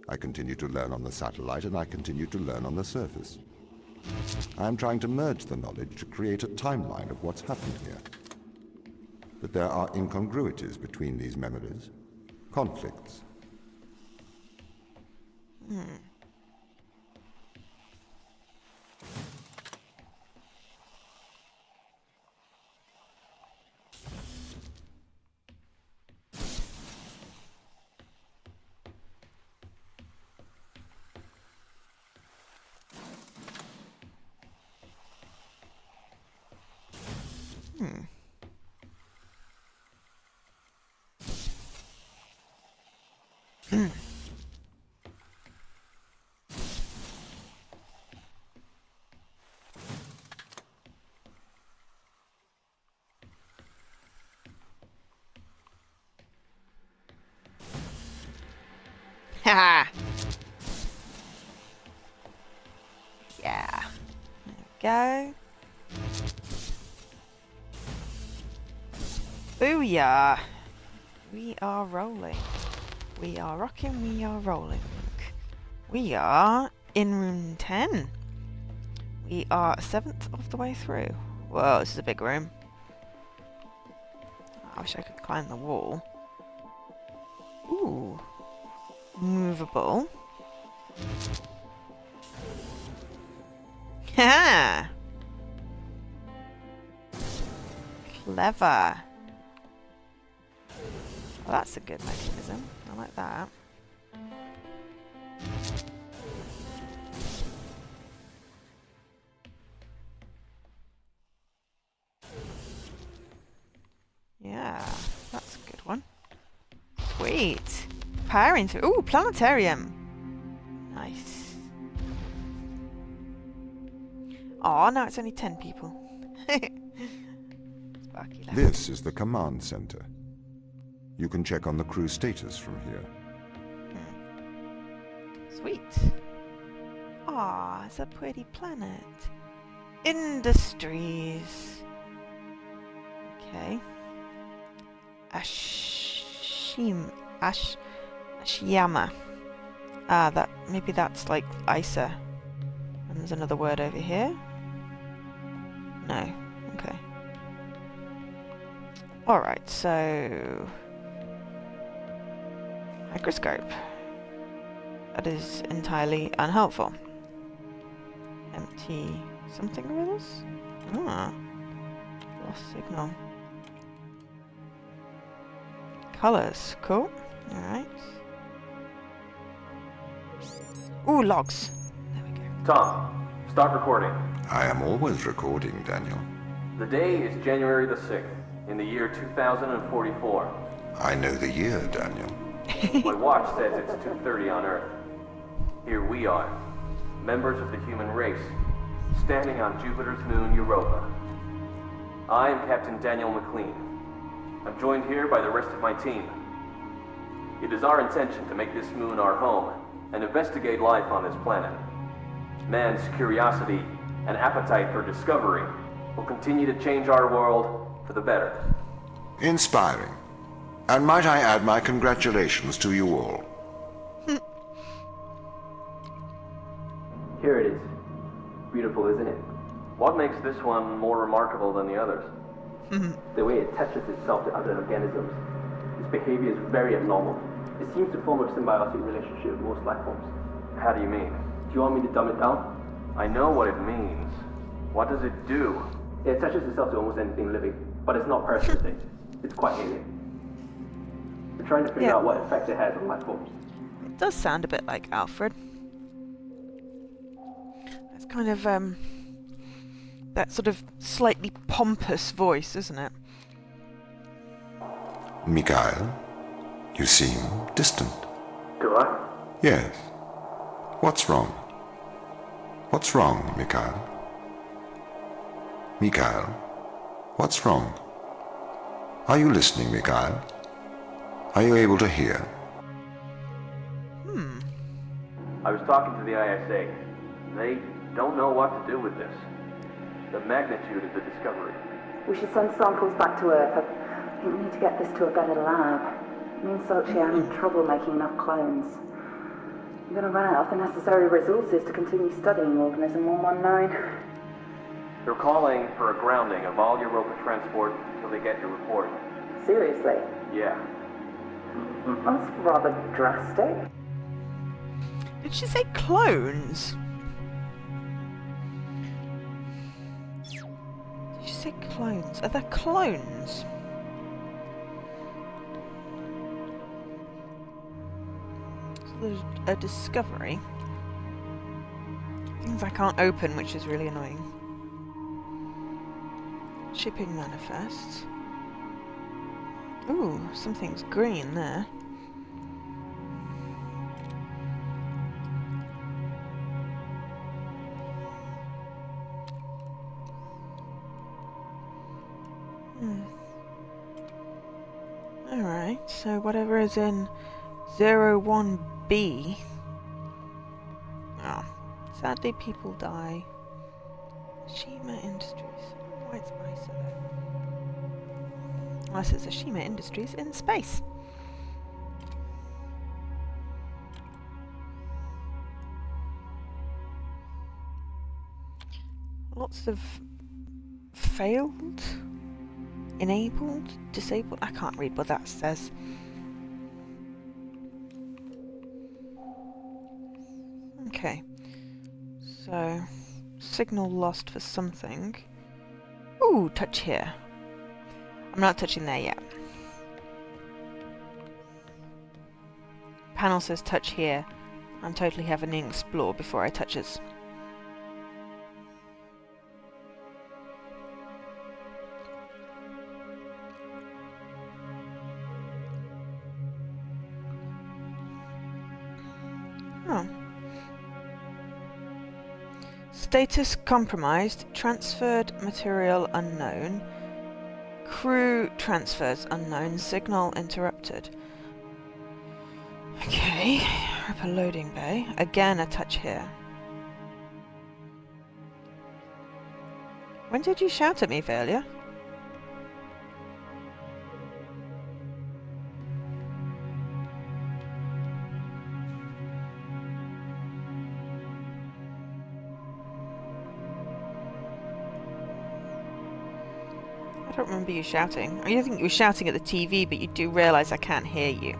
I continue to learn on the satellite, and I continue to learn on the surface. I am trying to merge the knowledge to create a timeline of what's happened here. But there are incongruities between these memories, conflicts. Haha. Yeah. There we go. Booyah. We are rolling. We are rocking, we are rolling. We are in room 10. We are 7th of the way through. Whoa, this is a big room. I wish I could climb the wall. Ooh. Movable. Ha! Clever. Well, that's a good mechanism. I like that. Yeah, that's a good one. Sweet. Powering through. Ooh, planetarium. Nice. Aw, now it's only 10 people. Sparky left. This is the command center. You can check on the crew status from here. Sweet. Aw, it's a pretty planet. Industries. Okay. Ashiyama. Ah, maybe that's like Isa. And there's another word over here. No. Okay. Alright, so Microscope. That is entirely unhelpful. Empty something or others? Ah. Lost signal. Colors. Cool. Alright. Ooh, logs. There we go. Tom, start recording. I am always recording, Daniel. The day is January the 6th, in the year 2044. I know the year, Daniel. My watch says it's 2:30 on Earth. Here we are, members of the human race, standing on Jupiter's moon Europa. I am Captain Daniel McLean. I'm joined here by the rest of my team. It is our intention to make this moon our home and investigate life on this planet. Man's curiosity and appetite for discovery will continue to change our world for the better. Inspiring. And might I add my congratulations to you all. Here it is. Beautiful, isn't it? What makes this one more remarkable than the others? The way it attaches itself to other organisms. Its behavior is very abnormal. It seems to form a symbiotic relationship with most life forms. How do you mean? Do you want me to dumb it down? I know what it means. What does it do? It attaches itself to almost anything living, but it's not parasitic. It's quite alien. We're trying to figure out what effect it has on life forms. It does sound a bit like Alfred. It's kind of, that sort of slightly pompous voice, isn't it? Mikhail, you seem distant. Do I? Yes. What's wrong? What's wrong, Mikhail? Mikhail, what's wrong? Are you listening, Mikhail? Are you able to hear? I was talking to the ISA. They don't know what to do with this. The magnitude of the discovery. We should send samples back to Earth. I think we need to get this to a better lab. Me and Sochi are having trouble making enough clones. I'm going to run out of the necessary resources to continue studying Organism 119. They're calling for a grounding of all Europa transport until they get your report. Seriously? Yeah. That's rather drastic. Did she say clones? Did she say clones? Are there clones? So there's a discovery. Things I can't open, which is really annoying. Shipping manifests. Ooh, something's green there. Alright, so whatever is in 01B. Oh, sadly people die. Shima Industries. White spice are there? Unless it's Ashima Industries in space. Lots of failed, enabled, disabled. I can't read what that says. Okay. So, signal lost for something. Ooh, touch here. I'm not touching there yet. Panel says touch here. I'm totally having to explore before I touches. Oh. Status compromised. Transferred material unknown. Crew transfers unknown. Signal interrupted. Okay. Upper loading bay. Again a touch here. When did you shout at me, Velia? I don't remember you shouting. I think you were shouting at the TV, but you do realise I can't hear you.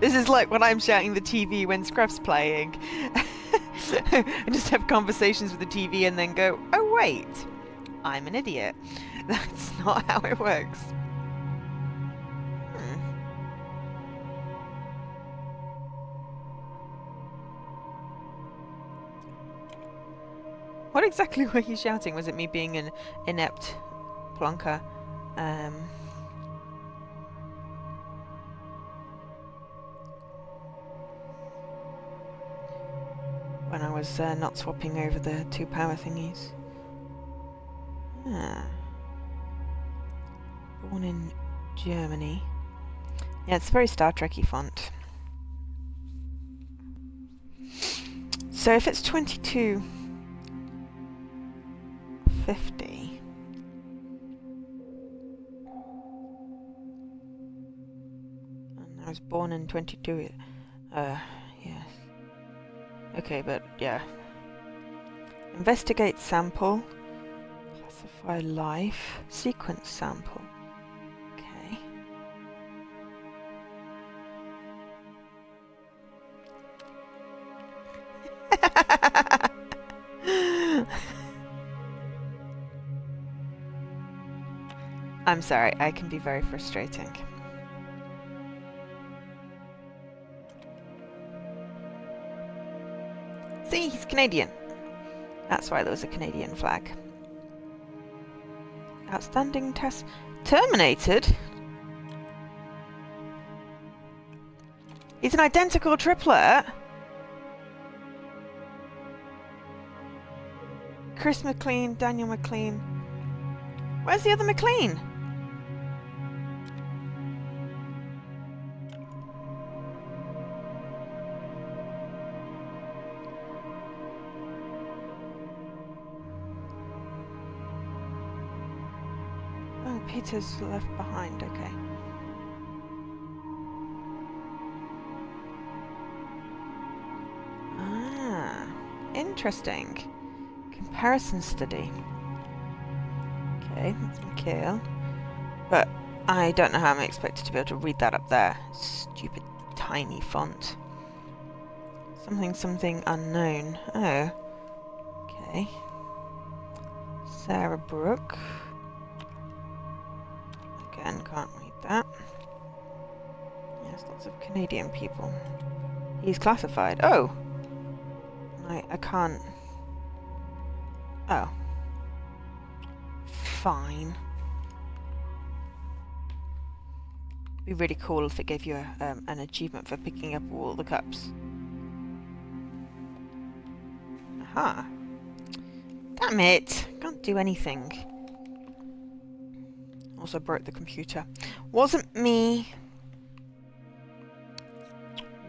This is like when I'm shouting the TV when Scruff's playing. I just have conversations with the TV and then go, oh wait, I'm an idiot. That's not how it works. What exactly were you shouting? Was it me being an inept plonker? When I was not swapping over the 2 power thingies. Ah. Born in Germany. Yeah, it's a very Star Trek-y font. So if it's 2250, and I was born in 22, yes. Okay, but yeah. Investigate sample. Classify life. Sequence sample. Okay. I'm sorry, I can be very frustrating. See, he's Canadian. That's why there was a Canadian flag. Outstanding test. Terminated? He's an identical triplet. Chris McLean, Daniel McLean. Where's the other McLean? Peter's left behind, okay. Ah, interesting. Comparison study. Okay, that's Mikhail. But I don't know how I'm expected to be able to read that up there. Stupid tiny font. Something unknown. Oh. Okay. Sarah Brooke. Again, can't read that. Yes, lots of Canadian people. He's classified. Oh! I can't... Oh. Fine. Be really cool if it gave you an achievement for picking up all the cups. Aha! Damn it! Can't do anything. Also broke the computer. Wasn't me.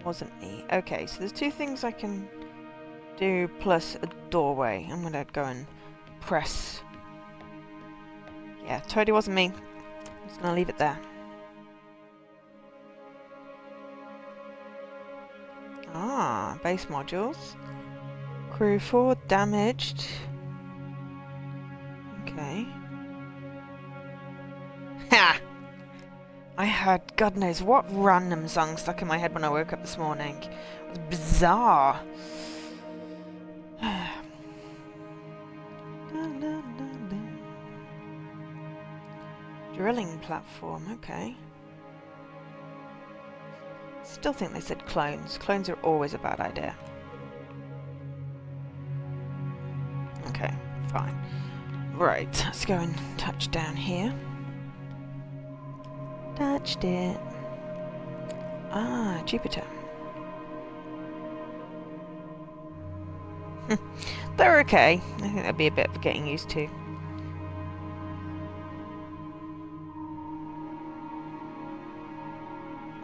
Wasn't me. Okay, so there's 2 things I can do plus a doorway. I'm gonna go and press. Yeah, totally wasn't me. I'm just gonna leave it there. Ah, base modules. Crew 4 damaged. Okay. Ha! I heard God knows what random song stuck in my head when I woke up this morning. It was bizarre. Drilling platform, okay. Still think they said clones. Clones are always a bad idea. Okay, fine. Right, let's go and touch down here. Touched it. Ah, Jupiter. They're okay. I think that'd be a bit of getting used to.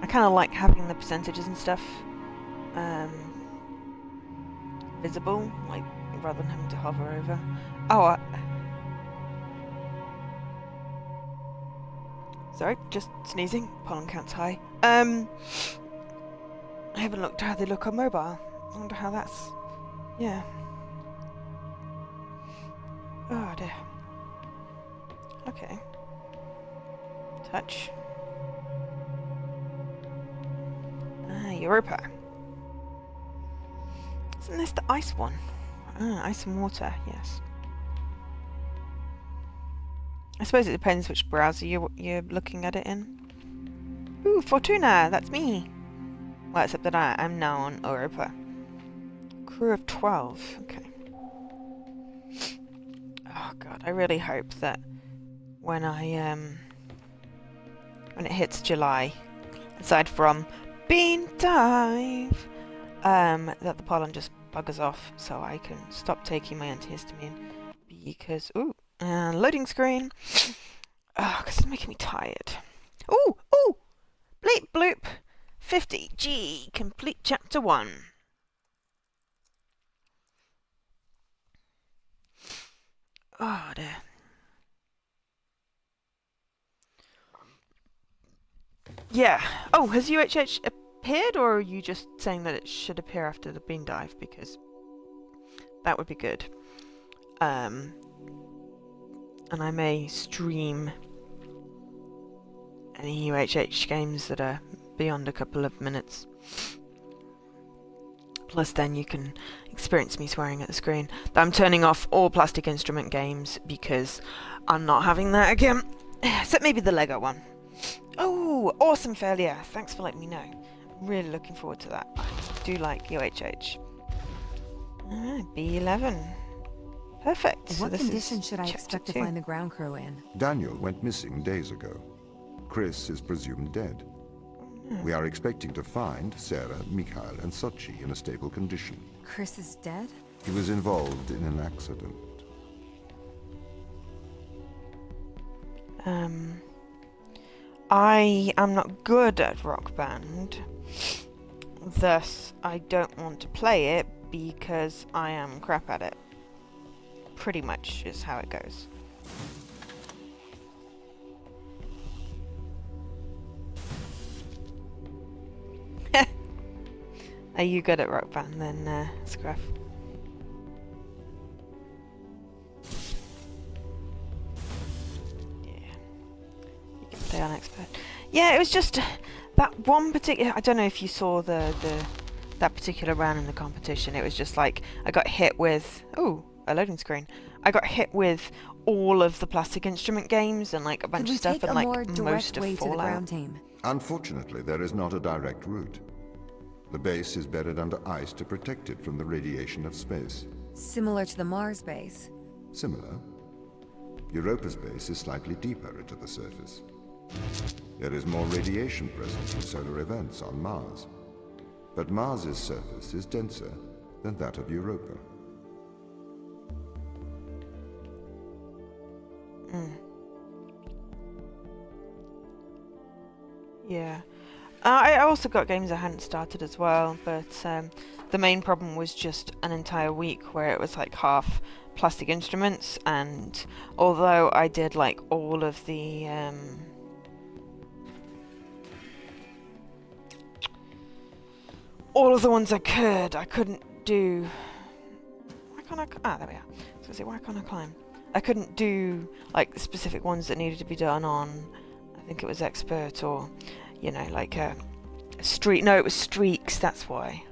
I kind of like having the percentages and stuff visible, like rather than having to hover over. Oh, sorry, just sneezing. Pollen count's high. I haven't looked at how they look on mobile. I wonder how that's... Yeah. Oh dear. Okay. Touch. Europa. Isn't this the ice one? Ah, ice and water, yes. I suppose it depends which browser you're looking at it in. Ooh, Fortuna, that's me. Well, except that I'm now on Europa. Crew of 12, okay. Oh god, I really hope that when it hits July, aside from Bean Dive, that the pollen just buggers off so I can stop taking my antihistamine because, ooh, loading screen. Oh, because it's making me tired. Ooh, ooh, bleep bloop, 50G, complete chapter 1. Oh dear. Yeah. Oh, has UHH appeared, or are you just saying that it should appear after the bean dive? Because that would be good. And I may stream any UHH games that are beyond a couple of minutes. Plus then you can experience me swearing at the screen. But I'm turning off all plastic instrument games because I'm not having that again. Except maybe the Lego one. Oh, awesome failure. Thanks for letting me know. I'm really looking forward to that. I do like UHH. Alright, B11. Perfect. What condition should I expect to find the ground crew in? Daniel went missing days ago. Chris is presumed dead. We are expecting to find Sarah, Mikhail, and Sochi in a stable condition. Chris is dead? He was involved in an accident. I am not good at Rock Band. Thus, I don't want to play it because I am crap at it. Pretty much is how it goes. Are you good at Rock Band then, Scruff? Yeah. You can play on expert. Yeah, it was just that one particular... I don't know if you saw that particular round in the competition. It was just like, I got hit with... Ooh, a loading screen. I got hit with all of the plastic instrument games and like a bunch of stuff and like most of Fallout. Unfortunately, there is not a direct route. The base is buried under ice to protect it from the radiation of space. Similar to the Mars base. Similar. Europa's base is slightly deeper into the surface. There is more radiation present from solar events on Mars. But Mars's surface is denser than that of Europa. Yeah. I also got games I hadn't started as well, but the main problem was just an entire week where it was like half plastic instruments, and although I did like all of the ones I couldn't do... Why can't I... Ah, there we are. I was gonna say, why can't I climb? I couldn't do like the specific ones that needed to be done on, I think it was expert, or you know, like a streak. No, it was streaks, that's why.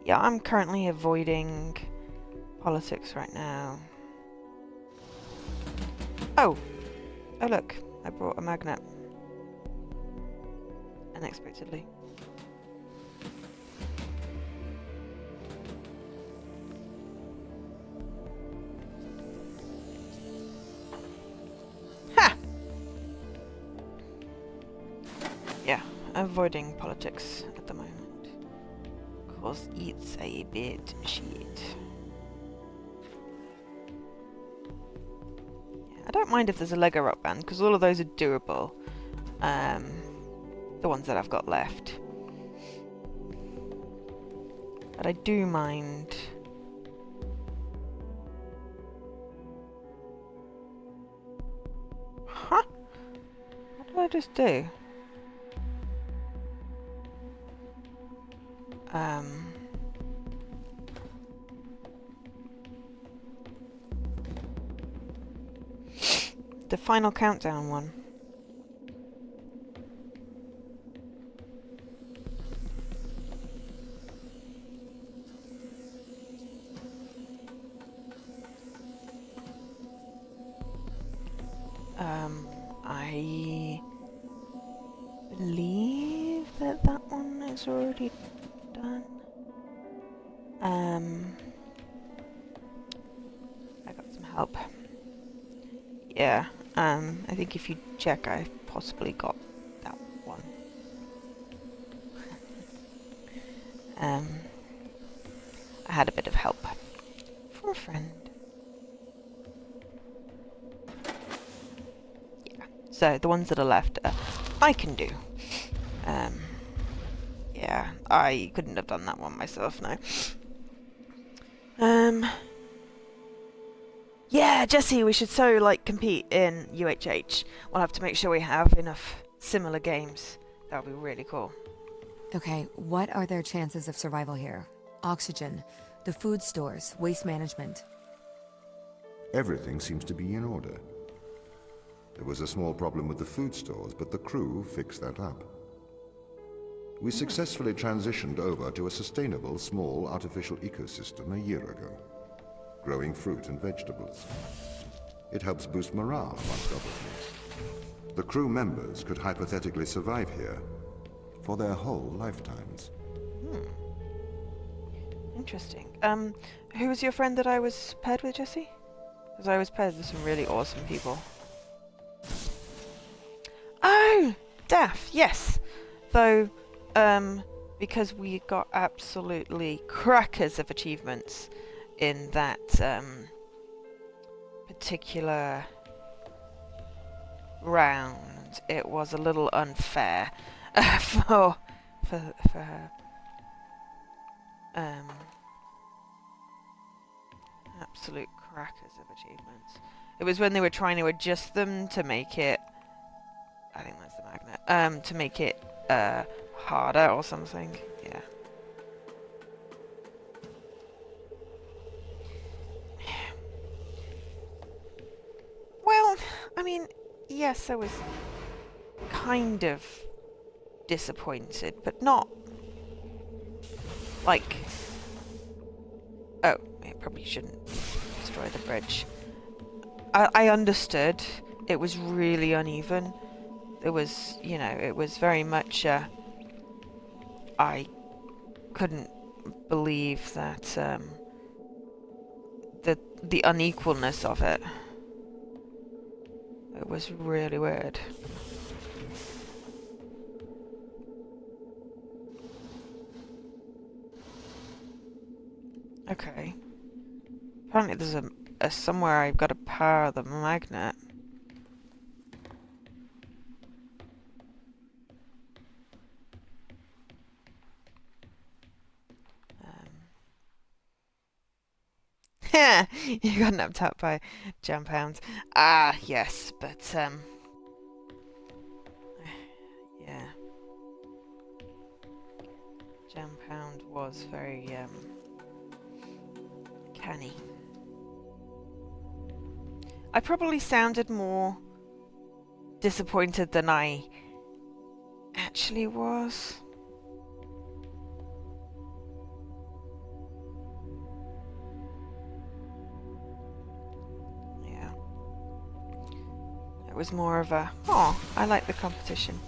Yeah, I'm currently avoiding politics right now. Oh look, I brought a magnet unexpectedly. Yeah, avoiding politics at the moment. Cause it's a bit shit. Yeah, I don't mind if there's a Lego Rock Band, because all of those are doable. The ones that I've got left. But I do mind... Huh? What did I just do? The final countdown one. I believe that that one is already done. I got some help. Yeah, I think if you check, I possibly got that one. I had a bit of help from a friend. Yeah, so the ones that are left, I can do. Yeah, I couldn't have done that one myself, no. Yeah, Jesse, we should so, like, compete in UHH. We'll have to make sure we have enough similar games. That would be really cool. Okay, what are their chances of survival here? Oxygen, the food stores, waste management. Everything seems to be in order. There was a small problem with the food stores, but the crew fixed that up. We successfully transitioned over to a sustainable, small, artificial ecosystem a year ago, growing fruit and vegetables. It helps boost morale, amongst other things. The crew members could hypothetically survive here for their whole lifetimes. Interesting. Who was your friend that I was paired with, Jesse? Because I was paired with some really awesome people. Oh! Daff, yes! Though, because we got absolutely crackers of achievements in that, particular round, it was a little unfair, for her. Absolute crackers of achievements. It was when they were trying to adjust them to make it, I think that's the magnet, to make it harder or something. Yeah. Well, I mean, yes, I was kind of disappointed, but not like, oh, I probably shouldn't destroy the bridge. I understood it was really uneven. It was, you know, it was very much, I couldn't believe that, the unequalness of it. It was really weird. Okay. Apparently there's a somewhere I've got to power the magnet. You got napped up by jump hounds. Ah, yes, but yeah. Jump hound was very canny. I probably sounded more disappointed than I actually was. Yeah. It was more of a, oh, I like the competition.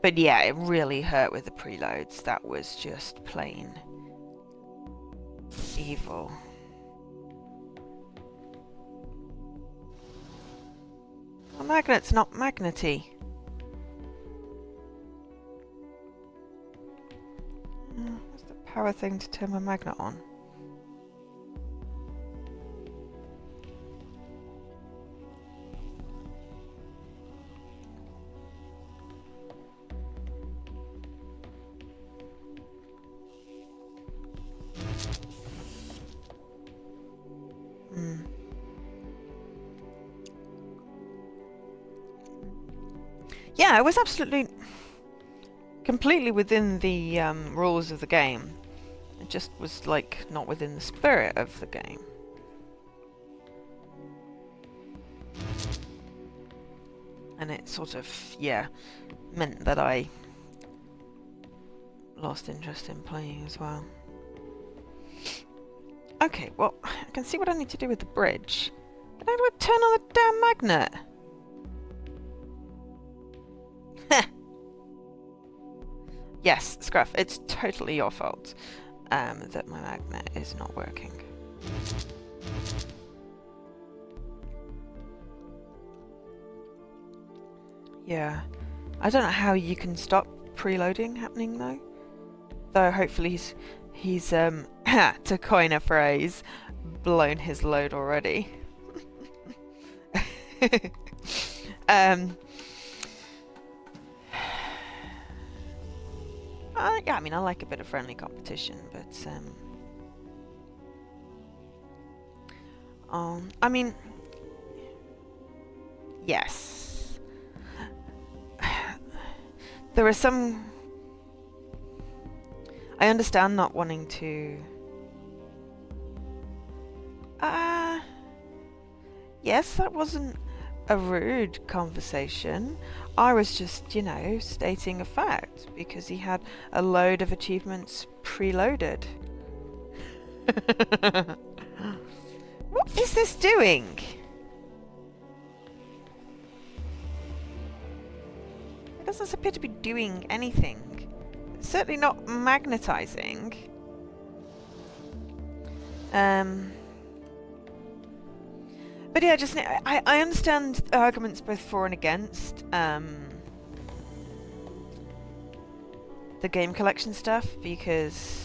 But yeah, it really hurt with the preloads. That was just plain evil. The magnet's not magnety. What's the power thing to turn my magnet on? Yeah, it was absolutely, completely within the rules of the game. It just was, like, not within the spirit of the game. And it sort of, yeah, meant that I lost interest in playing as well. Okay, well, I can see what I need to do with the bridge. But how do I turn on the damn magnet? Heh. Yes, Scruff, it's totally your fault that my magnet is not working. Yeah. I don't know how you can stop preloading happening though. Though hopefully he's to coin a phrase, blown his load already. Yeah, I mean, I like a bit of friendly competition, but I mean, yes, there are some. I understand not wanting to. Yes, that wasn't a rude conversation. I was just, you know, stating a fact because he had a load of achievements preloaded. What is this doing? It doesn't appear to be doing anything. It's certainly not magnetizing. But yeah, just I understand arguments both for and against the game collection stuff because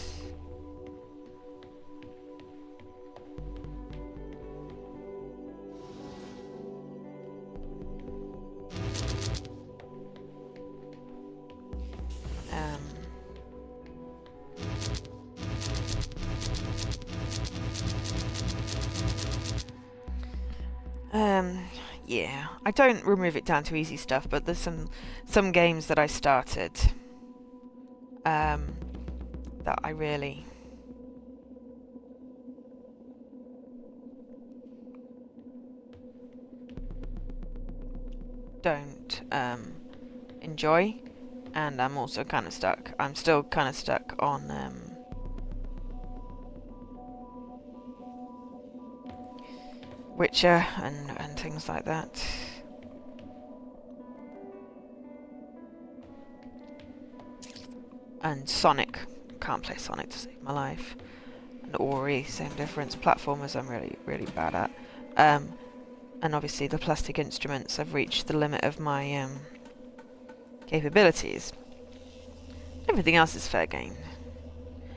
yeah, I don't remove it down to easy stuff, but there's some games that I started that I really don't enjoy, and I'm also kind of stuck. I'm still kind of stuck on Witcher and things like that. And Sonic. Can't play Sonic to save my life. And Ori, same difference. Platformers I'm really bad at. And obviously the plastic instruments, I've reached the limit of my capabilities. Everything else is fair game.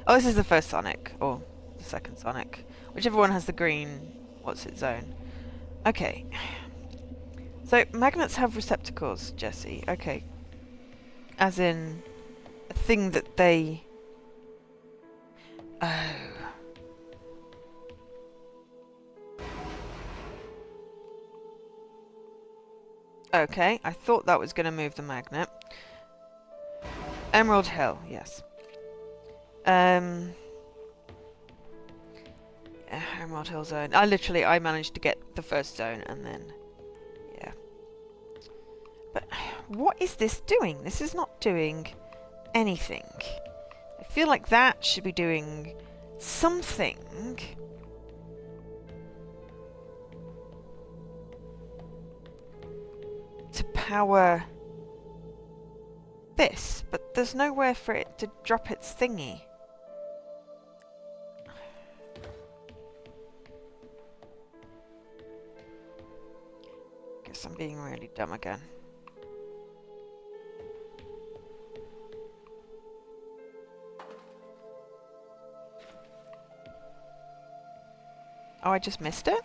Oh, this is the first Sonic, or the second Sonic. Whichever one has the green, what's its zone. Okay. So, magnets have receptacles, Jesse. Okay. As in, a thing that they... Oh. Okay, I thought that was going to move the magnet. Emerald Hill, yes. Emerald Hill zone. I managed to get the first zone and then... Yeah. But what is this doing? This is not doing anything. I feel like that should be doing something. To power this, but there's nowhere for it to drop its thingy. Guess I'm being really dumb again. Oh, I just missed it?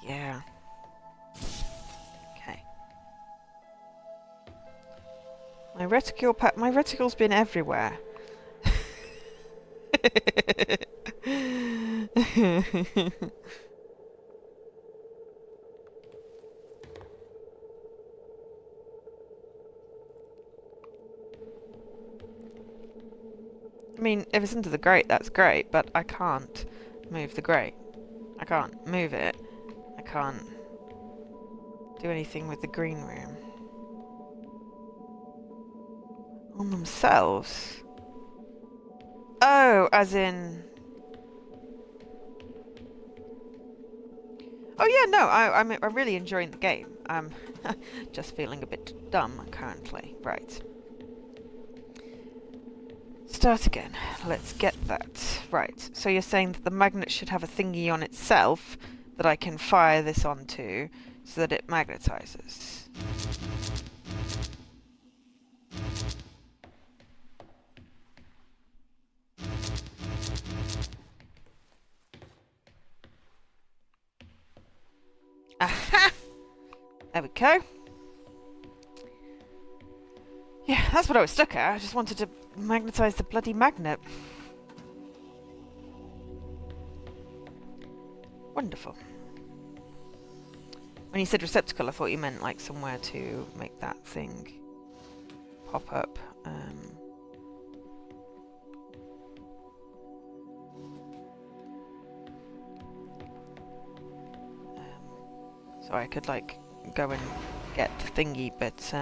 Yeah. Okay. My reticle's been everywhere. I mean, if it's into the grate, that's great, but I can't move the grate. I can't move it. I can't do anything with the green room. On themselves? Oh, as in... Oh yeah, no, I'm really enjoying the game. I'm just feeling a bit dumb currently. Right. Start again. Let's get that. Right, so you're saying that the magnet should have a thingy on itself that I can fire this onto so that it magnetizes. Aha! There we go. Yeah, that's what I was stuck at. I just wanted to magnetize the bloody magnet. Wonderful. When you said receptacle, I thought you meant like somewhere to make that thing pop up. So I could like go and get the thingy, but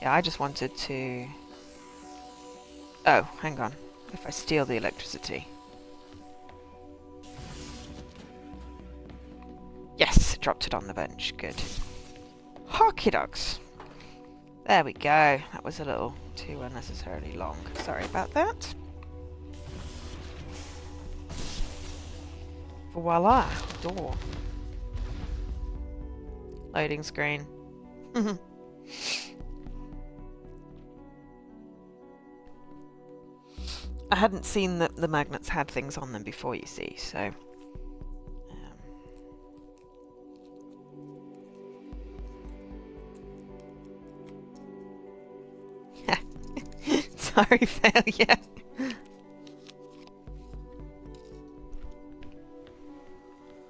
yeah, I just wanted to... Oh, hang on. If I steal the electricity. Yes, dropped it on the bench. Good. Hockey dogs. There we go. That was a little too unnecessarily long. Sorry about that. Voila. Door. Loading screen. I hadn't seen that the magnets had things on them before, you see, so... Sorry, failure.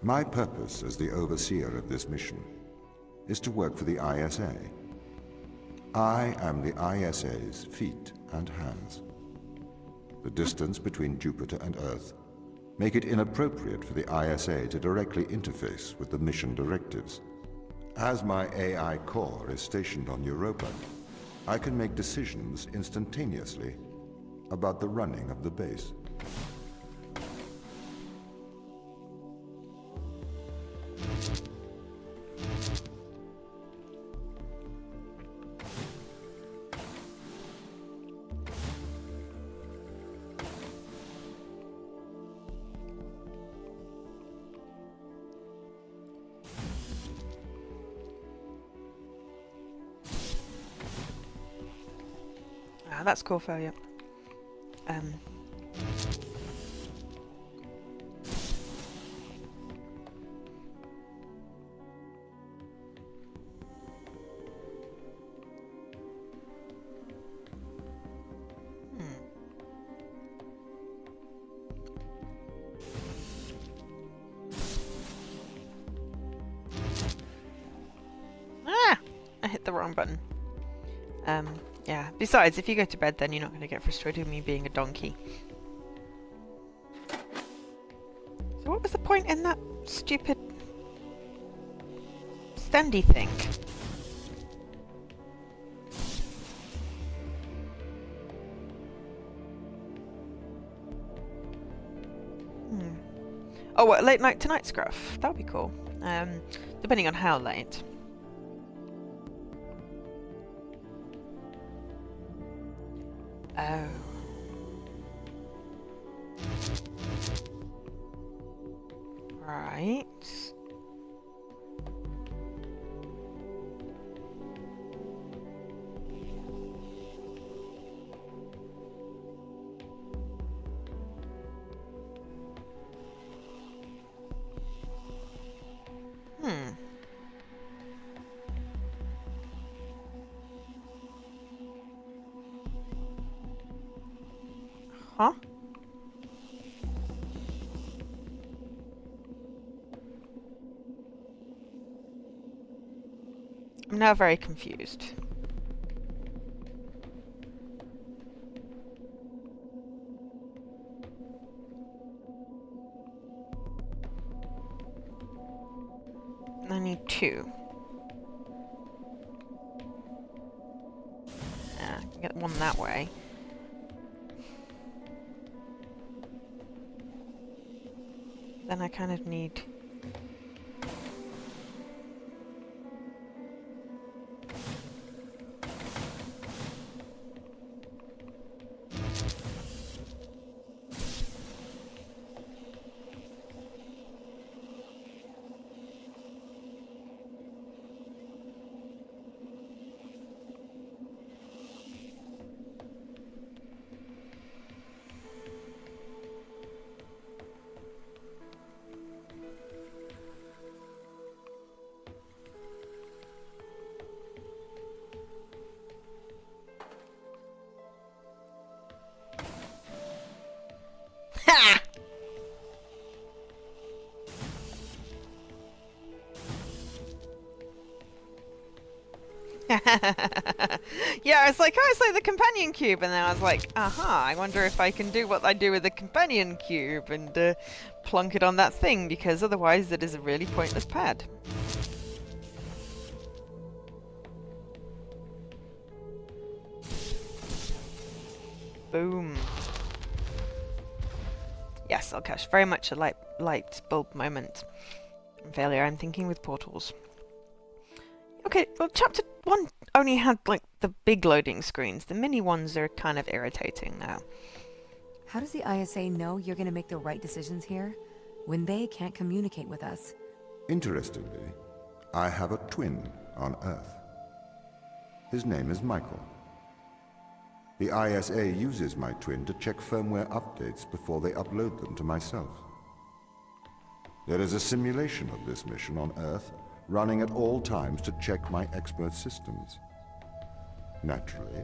My purpose as the overseer of this mission is to work for the ISA. I am the ISA's feet and hands. The distance between Jupiter and Earth make it inappropriate for the ISA to directly interface with the mission directives. As my AI core is stationed on Europa, I can make decisions instantaneously about the running of the base. Ah, that's cool failure. Ah! I hit the wrong button. Yeah. Besides, if you go to bed, then you're not going to get frustrated with me being a donkey. So what was the point in that stupid standy thing? Oh, what, late night tonight scruff? That would be cool. Depending on how late. Oh. Right. Huh? I'm now very confused. I need 2. Get one that way. Then I kind of need... Ha! Yeah, it's like, oh, it's like the companion cube, and then I was like, aha, I wonder if I can do what I do with the companion cube and plonk it on that thing, because otherwise it is a really pointless pad. Boom. Yes, Alkash, very much a light bulb moment. Failure, I'm thinking with portals. Okay, well, chapter 1 only had, like, the big loading screens. The mini ones are kind of irritating now. How does the ISA know you're gonna make the right decisions here, when they can't communicate with us? Interestingly, I have a twin on Earth. His name is Michael. The ISA uses my twin to check firmware updates before they upload them to myself. There is a simulation of this mission on Earth, running at all times to check my expert systems. Naturally,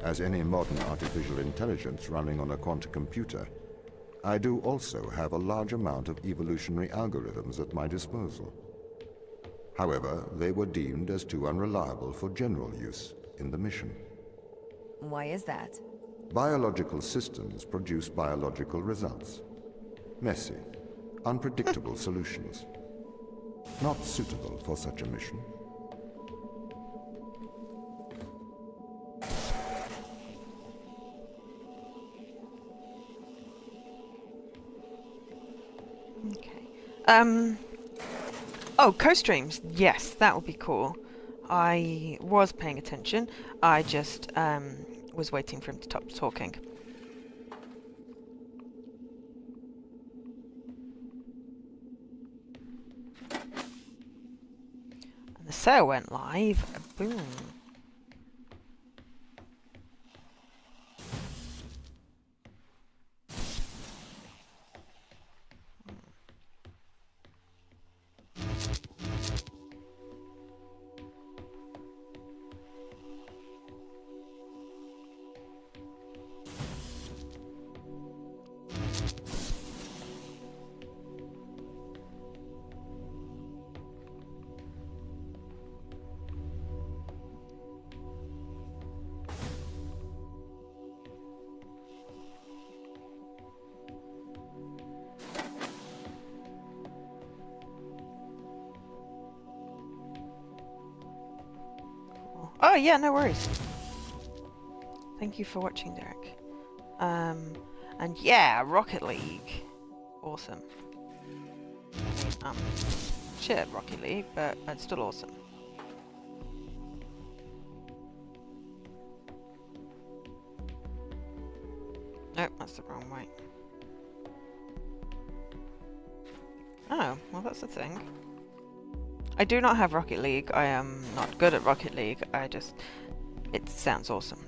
as any modern artificial intelligence running on a quantum computer, I do also have a large amount of evolutionary algorithms at my disposal. However, they were deemed as too unreliable for general use in the mission. Why is that? Biological systems produce biological results. Messy, unpredictable solutions. Not suitable for such a mission. Okay. Oh, co-streams. Yes, that would be cool. I was paying attention. I just was waiting for him to stop talking. And the sale went live. Boom. Oh yeah, no worries. Thank you for watching, Derek. And yeah, Rocket League. Awesome. Shit at Rocket League, but it's still awesome. Nope, that's the wrong way. Oh, well that's the thing. I do not have Rocket League. I am not good at Rocket League. It sounds awesome.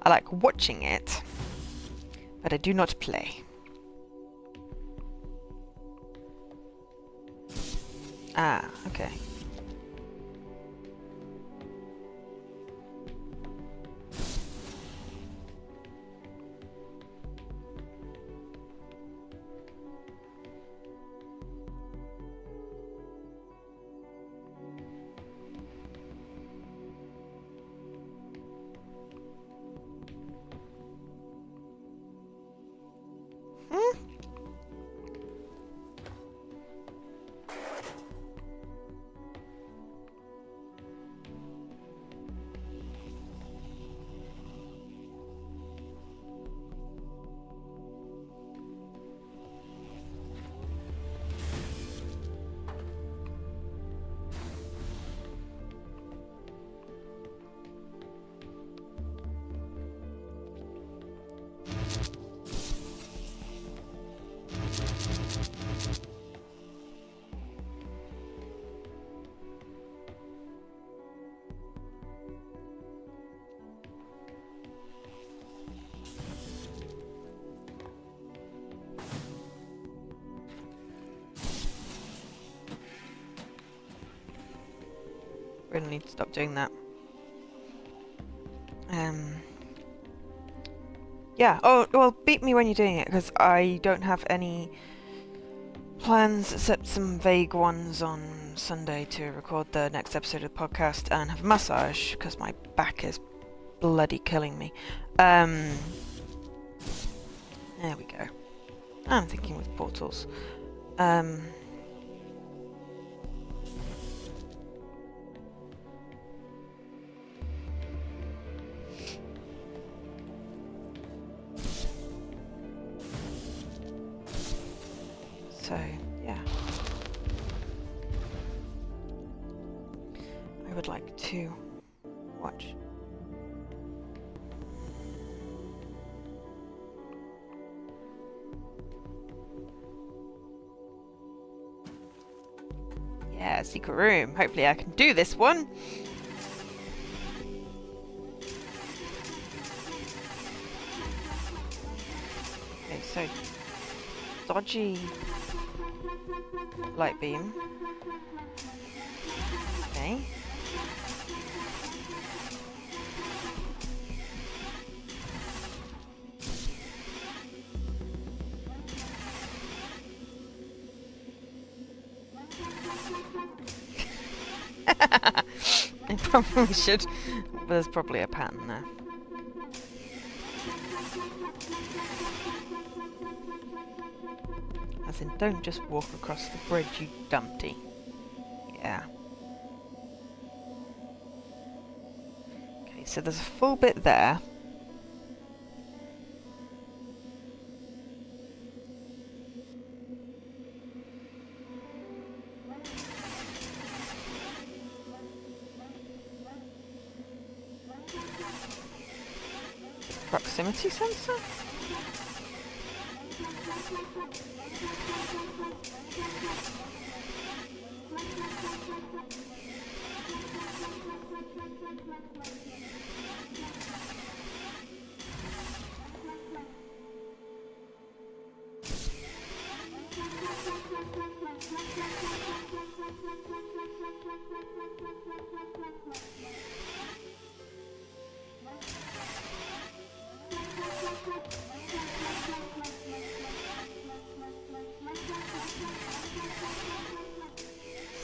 I like watching it, but I do not play. Ah, okay. Really need to stop doing that. Yeah. Oh, well, beat me when you're doing it, because I don't have any plans except some vague ones on Sunday to record the next episode of the podcast and have a massage, because my back is bloody killing me. There we go. I'm thinking with portals. So, yeah. I would like to watch. Yeah, secret room. Hopefully I can do this one. Okay, so dodgy light beam. Okay. I probably should. There's probably a pattern there. As in, don't just walk across the bridge, you dumpty. Yeah. Okay, so there's a full bit there. Proximity sensor?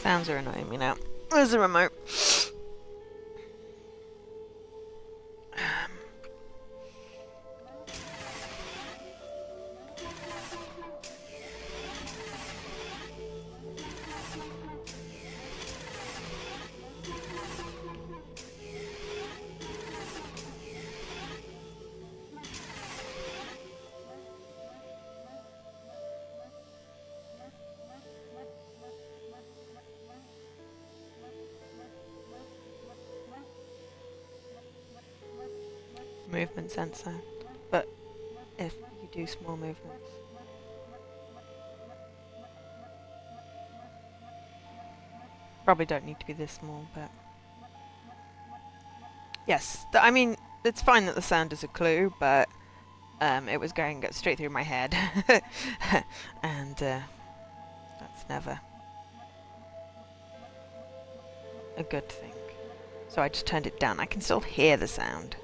Sounds are annoying me now. Where's the remote? Movement sensor, but if you do small movements. Probably don't need to be this small, but yes, I mean, it's fine that the sound is a clue, but it was going straight through my head, and that's never a good thing. So I just turned it down. I can still hear the sound.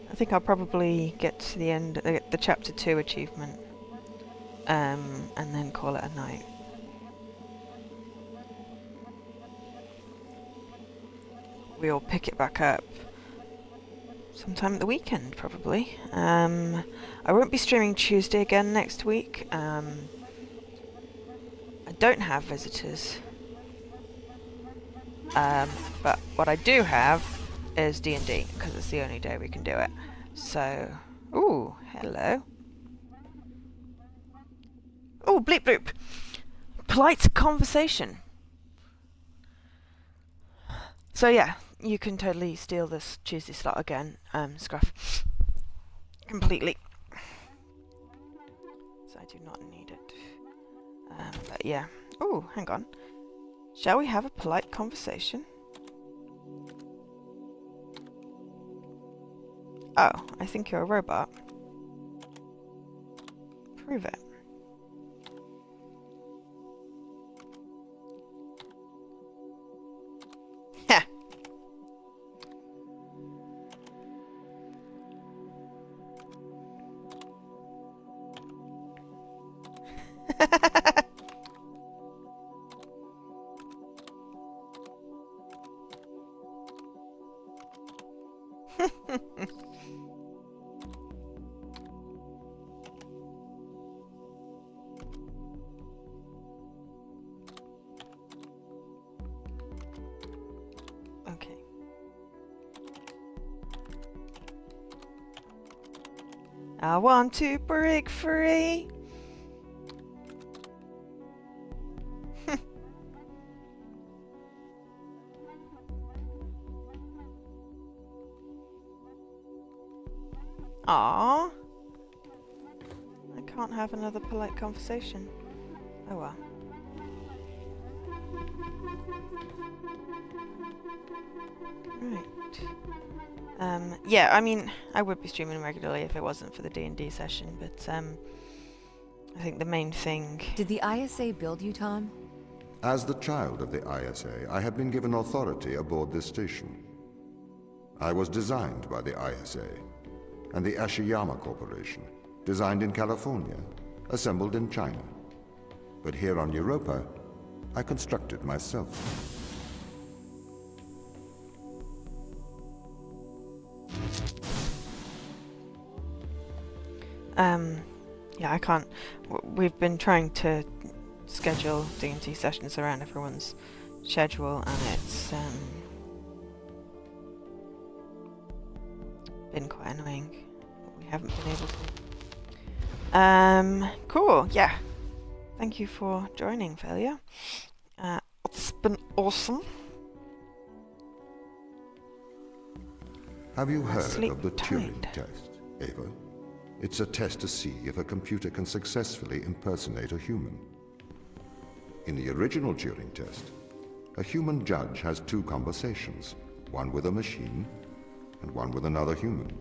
I think I'll probably get to the end, the chapter 2 achievement, and then call it a night. We'll pick it back up sometime at the weekend, probably. I won't be streaming Tuesday again next week. I don't have visitors. But what I do have is D&D, because it's the only day we can do it. So, ooh, hello. Ooh, bleep bloop. Polite conversation. So yeah, you can totally steal this Tuesday slot again, Scruff. Completely. So I do not need it. But yeah. Ooh, hang on. Shall we have a polite conversation? Oh, I think you're a robot. Prove it. Heh. Okay. I want to break free. Aww. I can't have another polite conversation. Oh well. Right. Yeah, I mean, I would be streaming regularly if it wasn't for the D&D session, but I think the main thing... Did the ISA build you, Tom? As the child of the ISA, I have been given authority aboard this station. I was designed by the ISA and the Ashiyama Corporation, designed in California, assembled in China. But here on Europa, I constructed myself. Yeah, I can't... We've been trying to schedule D&D sessions around everyone's schedule, and it's been quite annoying. We haven't been able to. Cool, yeah. Thank you for joining, Failure. It's been awesome. Have you heard Sleep of the Turing tight. Test, Ava? It's a test to see if a computer can successfully impersonate a human. In the original Turing Test, a human judge has two conversations, one with a machine and one with another human.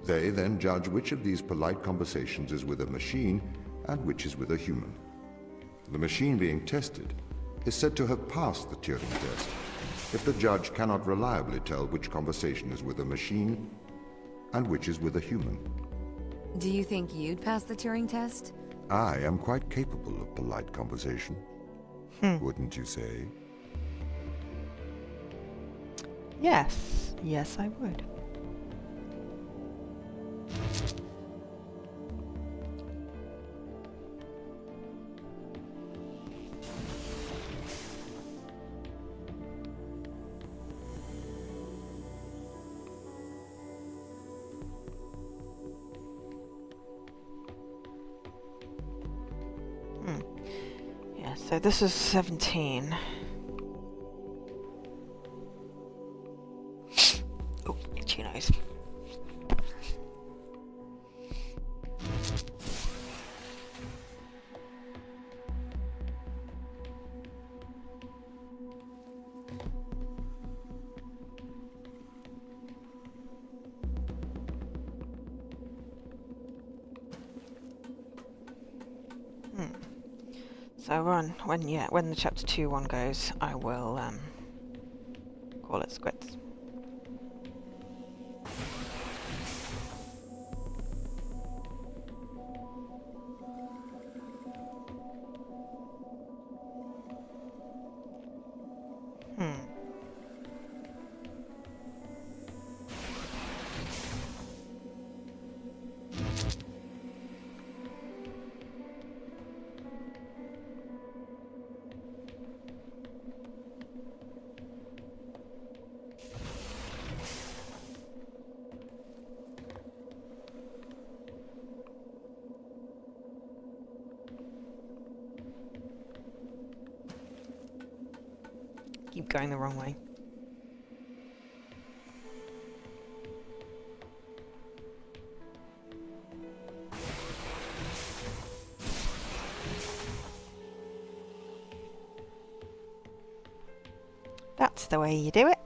They then judge which of these polite conversations is with a machine and which is with a human. The machine being tested is said to have passed the Turing Test if the judge cannot reliably tell which conversation is with a machine and which is with a human. Do you think you'd pass the Turing test? I am quite capable of polite conversation. Wouldn't you say? Yes. Yes, I would. Yeah, so this is 17. Oh, itchy nose. So when the chapter 2 one goes, I will call it quits. Keep going the wrong way. That's the way you do it.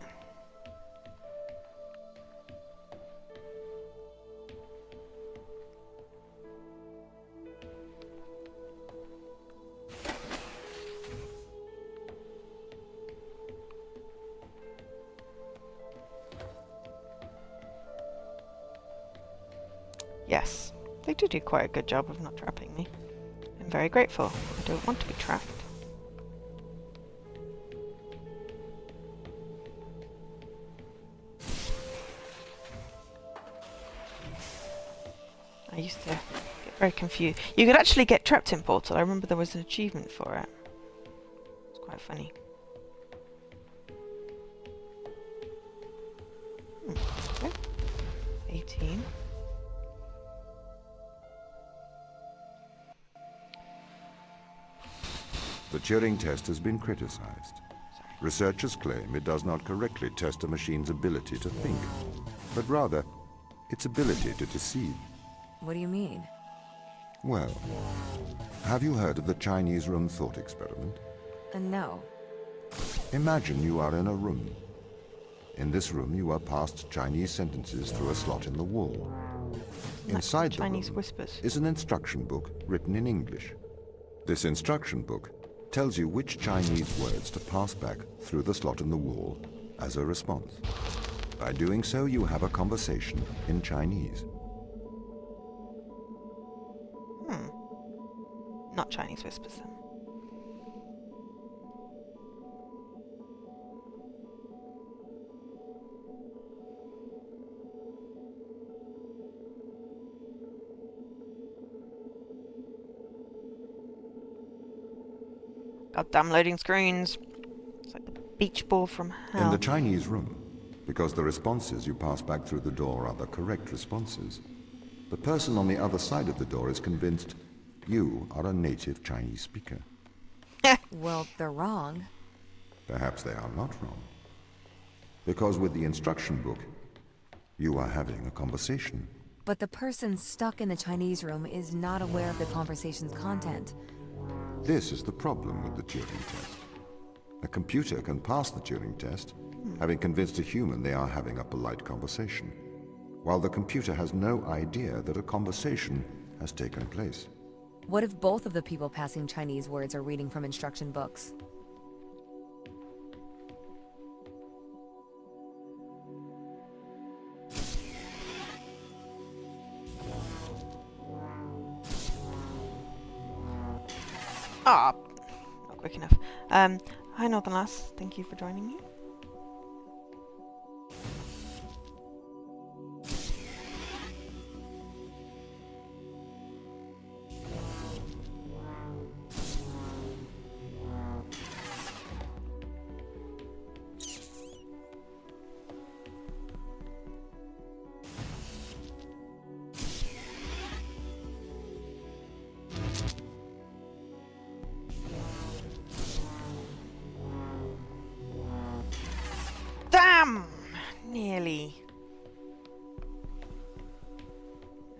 Yes, they do quite a good job of not trapping me. I'm very grateful. I don't want to be trapped. I used to get very confused. You could actually get trapped in Portal. I remember there was an achievement for it. It's quite funny. Okay. 18. The Turing Test has been criticized. Researchers claim it does not correctly test a machine's ability to think, but rather its ability to deceive. What do you mean? Well, have you heard of the Chinese room thought experiment? No. Imagine you are in a room. In this room, you are passed Chinese sentences through a slot in the wall. Inside the Chinese room whispers. is an instruction book written in English. This instruction book tells you which Chinese words to pass back through the slot in the wall as a response. By doing so, you have a conversation in Chinese. Not Chinese whispers then. Goddamn loading screens. It's like the beach ball from hell. In the Chinese room, because the responses you pass back through the door are the correct responses, the person on the other side of the door is convinced you are a native Chinese speaker. Well, they're wrong. Perhaps they are not wrong. Because with the instruction book, you are having a conversation. But the person stuck in the Chinese room is not aware of the conversation's content. This is the problem with the Turing Test. A computer can pass the Turing Test, having convinced a human they are having a polite conversation, while the computer has no idea that a conversation has taken place. What if both of the people passing Chinese words are reading from instruction books? Ah, not quick enough. Hi Northern Lass, thank you for joining me. Damn! Nearly.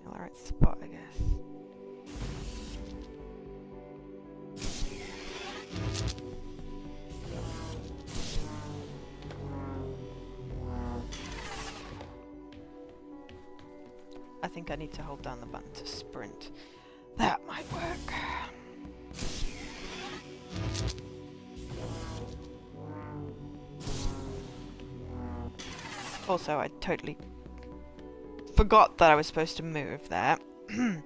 All the right spot, I guess. I think I need to hold down the button to sprint. That might work. Also, I totally forgot that I was supposed to move there. No.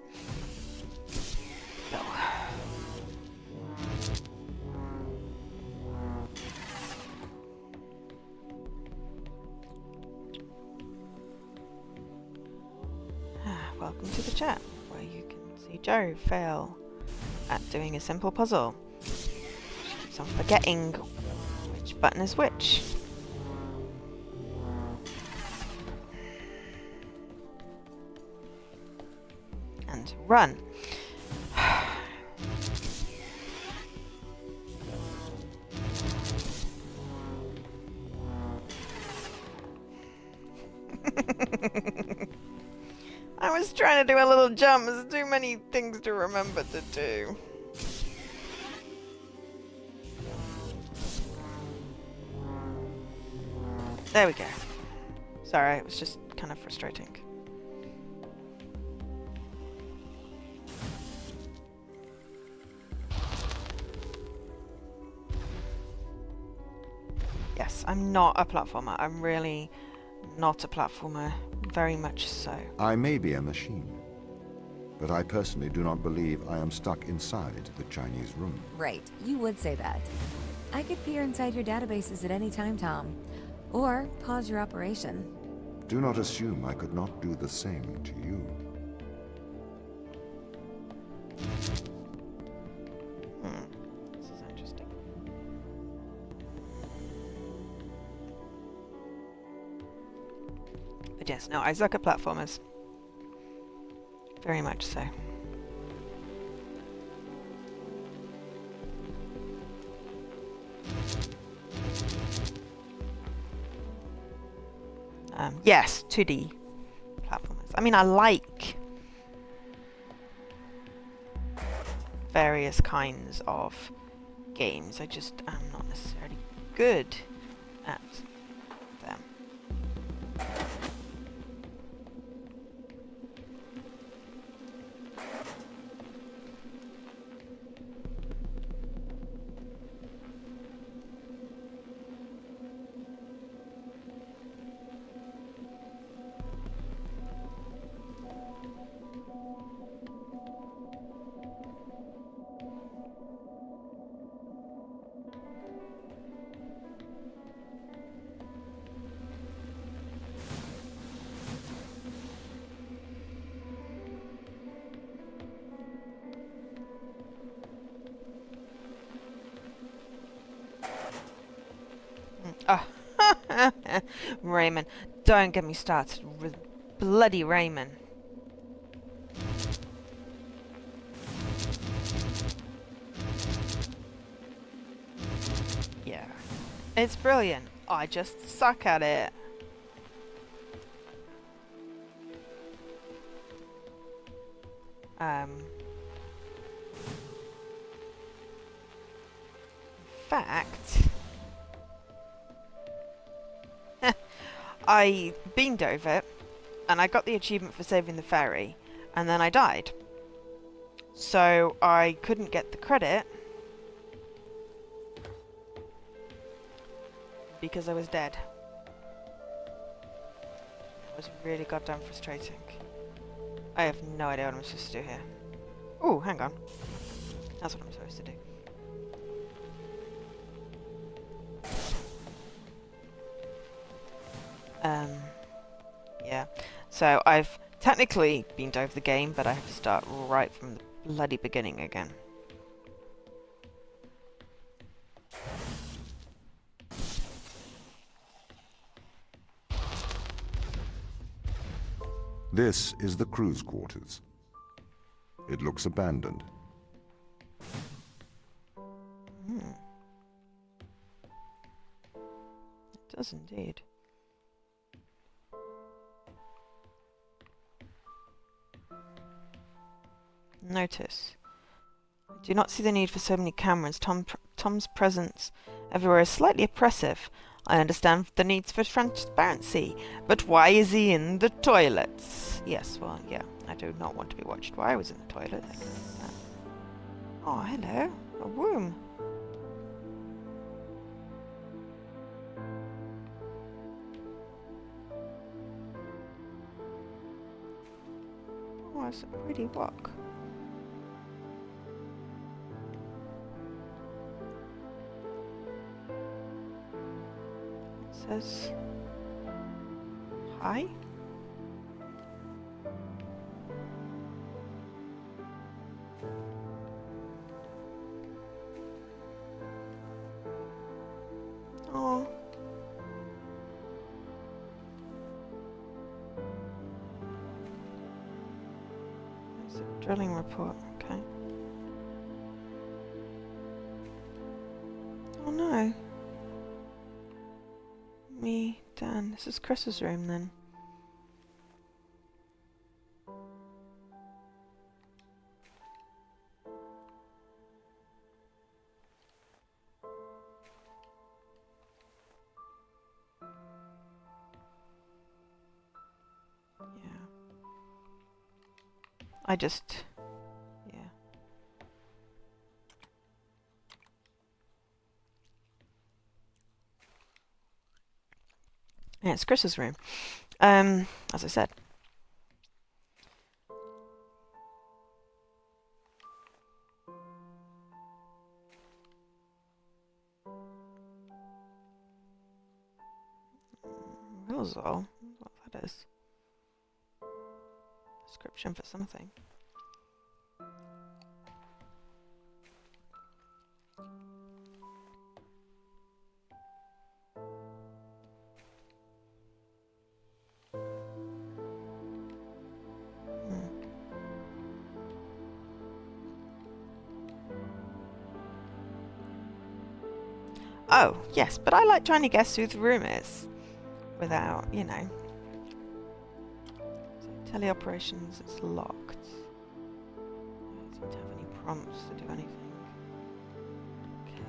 Welcome to the chat, where you can see Joe fail at doing a simple puzzle. She keeps on forgetting which button is which. And run. I was trying to do a little jump. There's too many things to remember to do. There we go. Sorry, it was just kind of frustrating. Yes, I'm not a platformer. I'm really not a platformer. Very much so. I may be a machine, but I personally do not believe I am stuck inside the Chinese room. Right, you would say that. I could peer inside your databases at any time, Tom. Or pause your operation. Do not assume I could not do the same to you. This is interesting. But yes, no, I suck at platformers. Very much so. Yes, 2D platformers. I mean, I like various kinds of games. I just am not necessarily good at them. Oh, Raymond. Don't get me started with bloody Raymond. Yeah. It's brilliant. I just suck at it. In fact, I beamed over it, and I got the achievement for saving the ferry, and then I died. So I couldn't get the credit because I was dead. It was really goddamn frustrating. I have no idea what I'm supposed to do here. Ooh, hang on. That's what I'm supposed to do. Yeah. So I've technically beamed over the game, but I have to start right from the bloody beginning again. This is the crew's quarters. It looks abandoned. It does indeed. Notice. I do not see the need for so many cameras. Tom's presence everywhere is slightly oppressive. I understand the needs for transparency, but why is he in the toilets? Yes, well, yeah, I do not want to be watched while I was in the toilet. Oh, hello. A room. Oh, it's a pretty walk. Says hi. Oh. There's a drilling report, okay. Oh no. Me, Dan. This is Chris's room then. I just... yeah. Yeah, it's Chris's room. As I said. Rosal? What that is? Description for something. Oh, yes, but I like trying to guess who the room is. Without, you know. So, teleoperations, it's locked. I don't seem to have any prompts to do anything. Okay.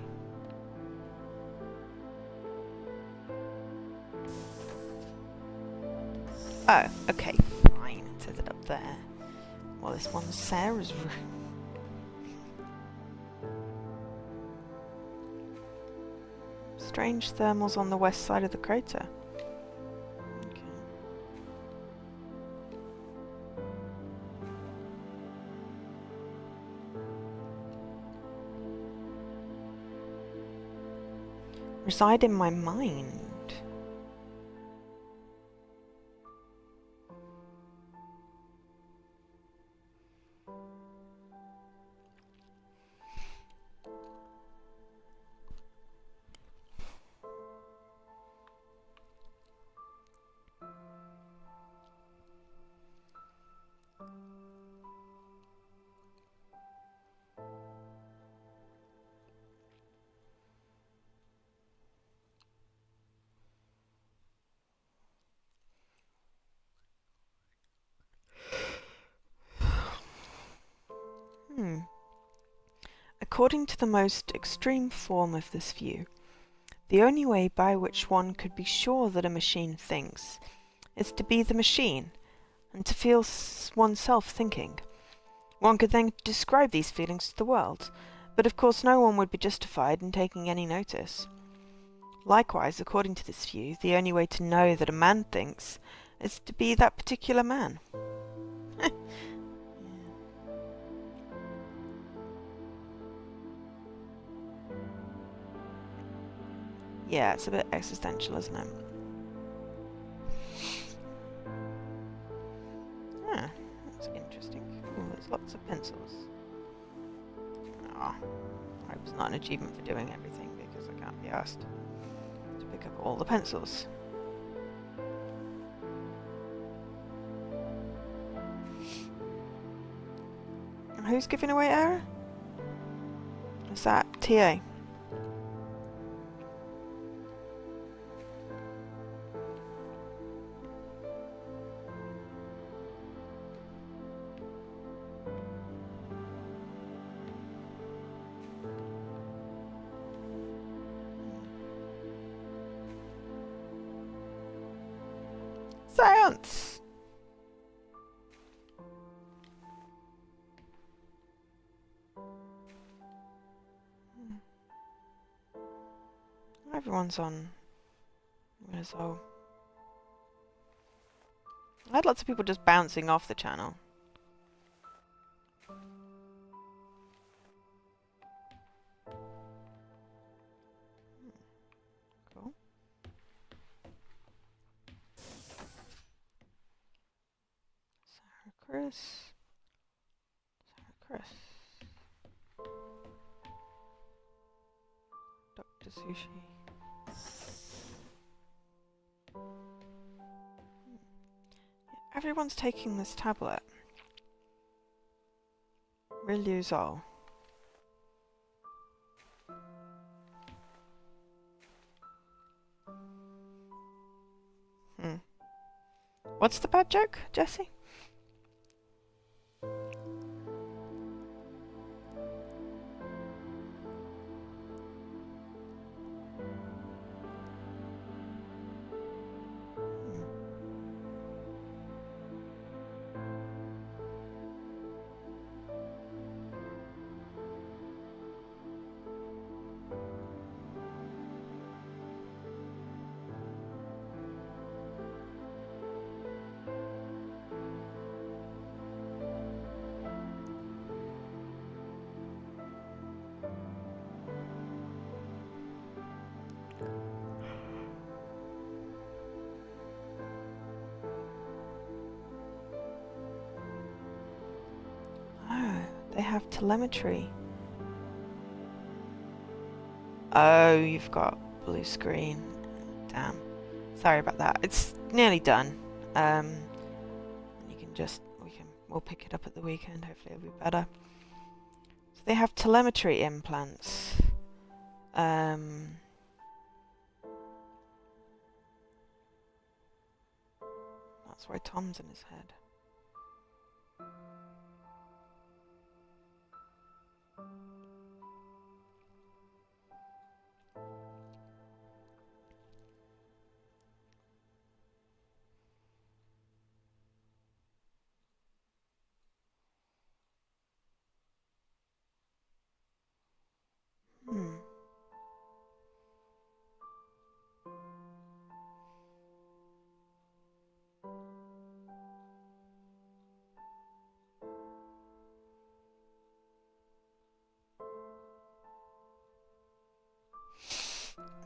Oh, okay, fine. It says it up there. Well, this one's Sarah's room. Strange thermals on the west side of the crater. Okay. Reside in my mind. According to the most extreme form of this view, the only way by which one could be sure that a machine thinks is to be the machine and to feel oneself thinking. One could then describe these feelings to the world, but of course no one would be justified in taking any notice. Likewise, according to this view, the only way to know that a man thinks is to be that particular man. Yeah, it's a bit existential, isn't it? Ah, that's interesting. Ooh, there's lots of pencils. Ah, I hope it's not an achievement for doing everything because I can't be asked to pick up all the pencils. And who's giving away error? Is that TA? Science! Everyone's on. Where's all? I had lots of people just bouncing off the channel. Cool. Chris. Chris. Dr. Sushi. Yeah, everyone's taking this tablet. We'll use all. What's the bad joke, Jesse? have telemetry? Oh, you've got blue screen. Damn. Sorry about that. It's nearly done. You can just we'll pick it up at the weekend. Hopefully it'll be better. So they have telemetry implants. That's why Tom's in his head.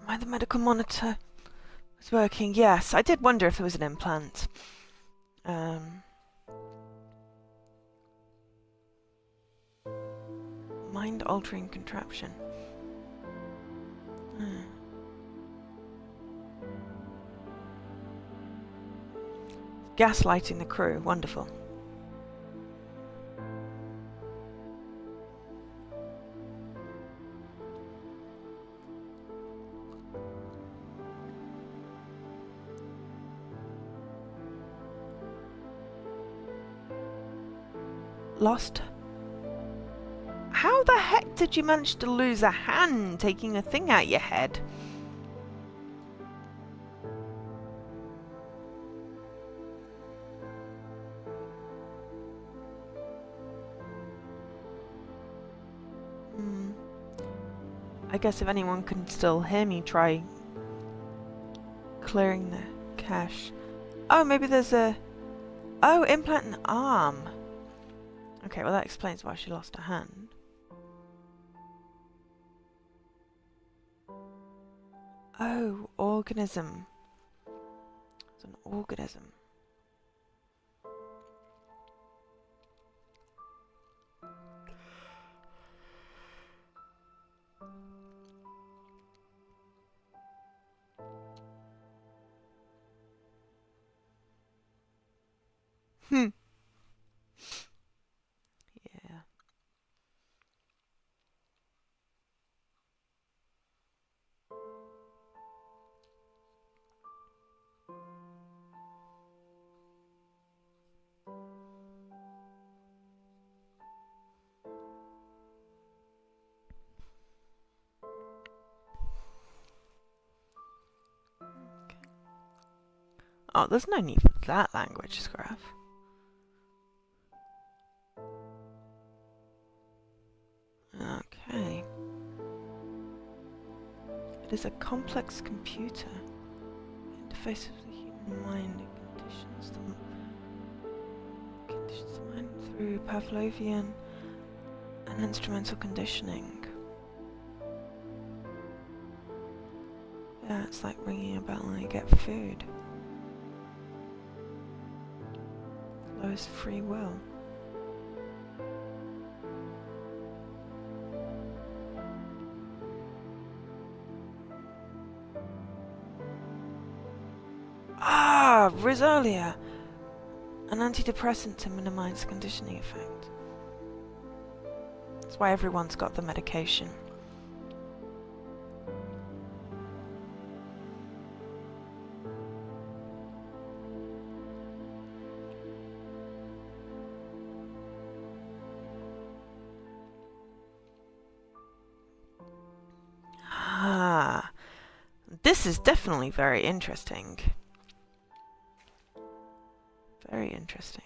Why the medical monitor was working? Yes, I did wonder if there was an implant. Mind-altering contraption. Gaslighting the crew. Wonderful. Lost? How the heck did you manage to lose a hand taking a thing out your head? I guess if anyone can still hear me, try clearing the cache. Oh, maybe there's a... Oh, implant an arm. Okay, well that explains why she lost a hand. Oh, organism. It's an organism. Yeah. Oh, there's no need for that language, Scruff. Okay. It is a complex computer. Interface of the human mind and conditions the mind through Pavlovian and instrumental conditioning. Yeah, it's like ringing a bell and you get food. Lowest free will. Ah, Rizolia! An antidepressant to minimize the conditioning effect. That's why everyone's got the medication. Ah, this is definitely very interesting. Very interesting.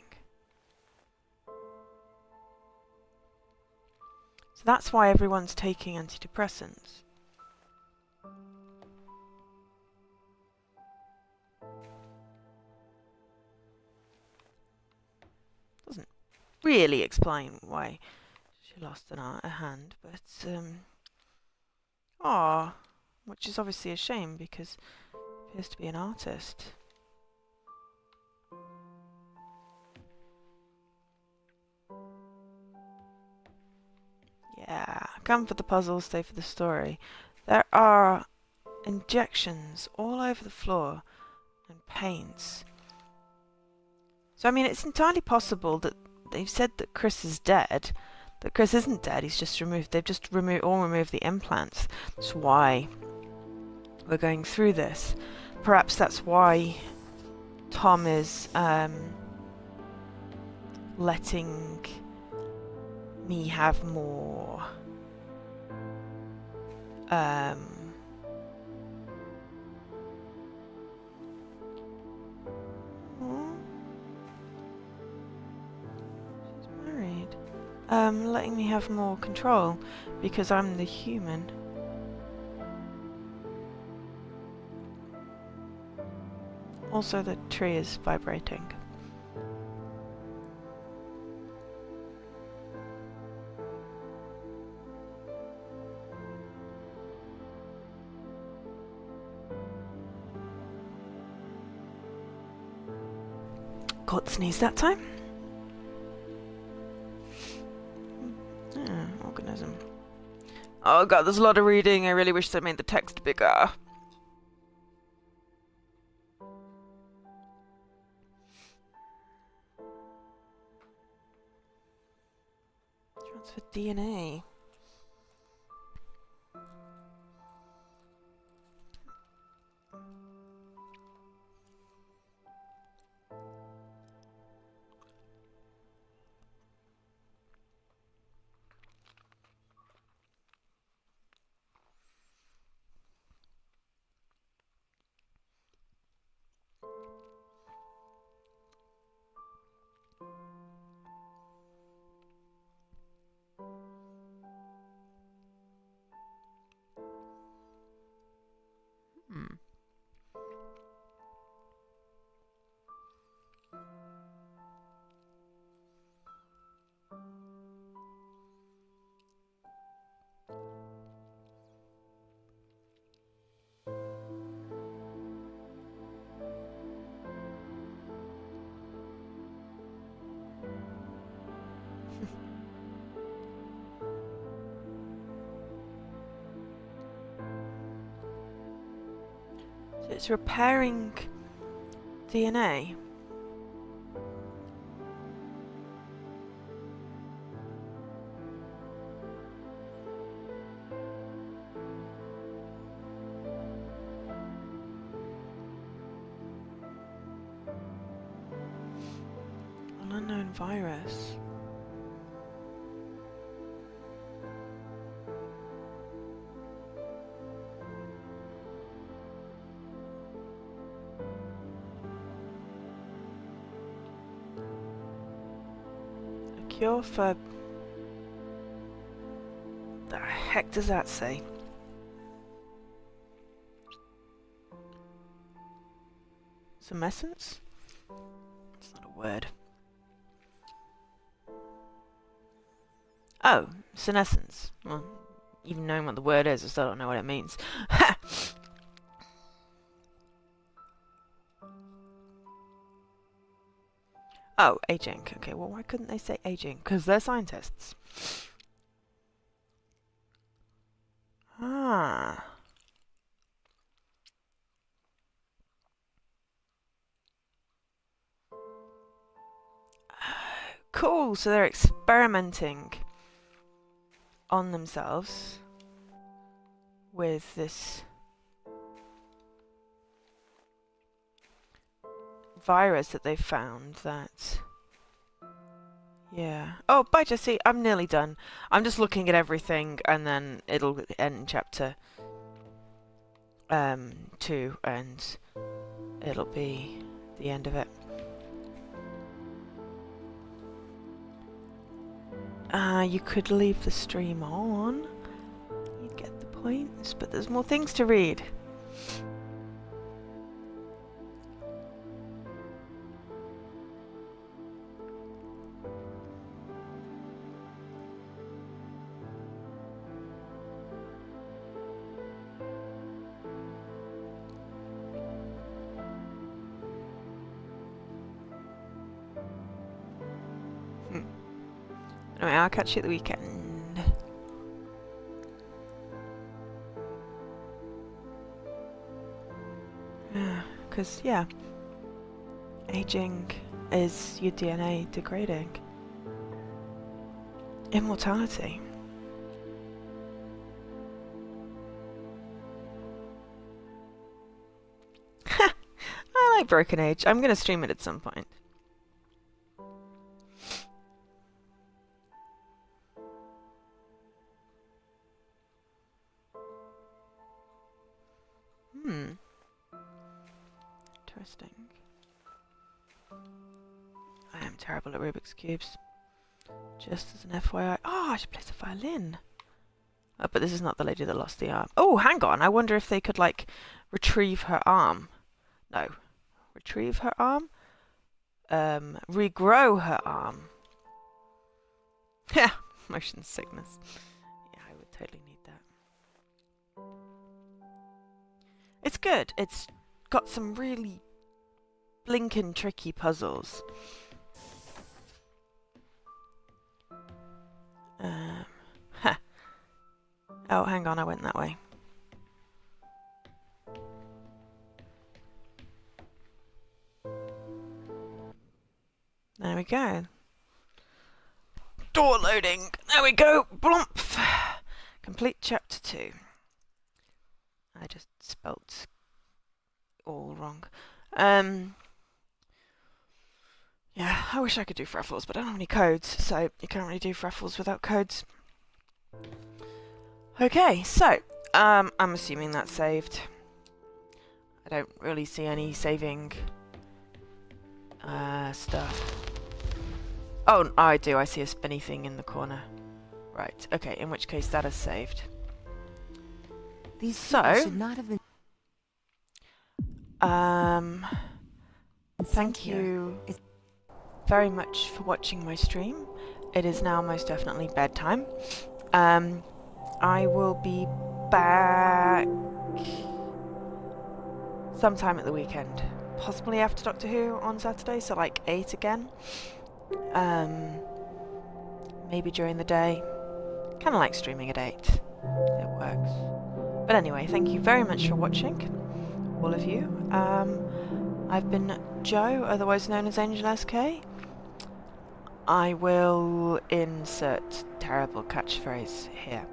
So that's why everyone's taking antidepressants. Doesn't really explain why she lost a hand, but which is obviously a shame because she appears to be an artist. Yeah, come for the puzzle, stay for the story. There are injections all over the floor and paints. So I mean, it's entirely possible that they've said that Chris is dead. That Chris isn't dead, he's just removed. They've just removed the implants. That's why we're going through this. Perhaps that's why Tom is letting me have more she's married. Letting me have more control because I'm the human. Also, the tree is vibrating. Got to sneeze that time. Organism. Oh god, there's a lot of reading. I really wish they made the text bigger. Transfer DNA. So it's repairing DNA. An unknown virus. Cure for... The heck does that say? Senescence? It's not a word. Oh, senescence. Well, even knowing what the word is, I still don't know what it means. Ha! Oh, aging. Okay, well, why couldn't they say aging? Because they're scientists. Ah. Cool, so they're experimenting on themselves with this virus that they found that... Yeah. Oh, bye Jesse, I'm nearly done. I'm just looking at everything and then it'll end chapter 2 and it'll be the end of it. You could leave the stream on. You get the points, but there's more things to read. Anyway, I'll catch you at the weekend. because, yeah, aging is your DNA degrading. Immortality. I like Broken Age. I'm going to stream it at some point. Interesting. I am terrible at Rubik's Cubes. Just as an FYI. Oh, I should play the violin. Oh, but this is not the lady that lost the arm. Oh, hang on. I wonder if they could, like, retrieve her arm. No. Retrieve her arm? Regrow her arm. Yeah, motion sickness. Yeah, I would totally need that. It's good. It's got some really blinking tricky puzzles. Oh, hang on, I went that way. There we go. Door loading. There we go. Blumph. Complete chapter 2. I just spelt all wrong. Yeah, I wish I could do Fraffles, but I don't have any codes, so you can't really do Fraffles without codes. Okay, so, I'm assuming that's saved. I don't really see any saving stuff. Oh, I do. I see a spinny thing in the corner. Right, okay, in which case that is saved. These So, people should not have been thank you very much for watching my stream. It is now most definitely bedtime. I will be back sometime at the weekend. Possibly after Doctor Who on Saturday, so like 8 again. Maybe during the day. Kind of like streaming at 8. It works. But anyway, thank you very much for watching, all of you. I've been Joe, otherwise known as Angel SK. I will insert terrible catchphrase here.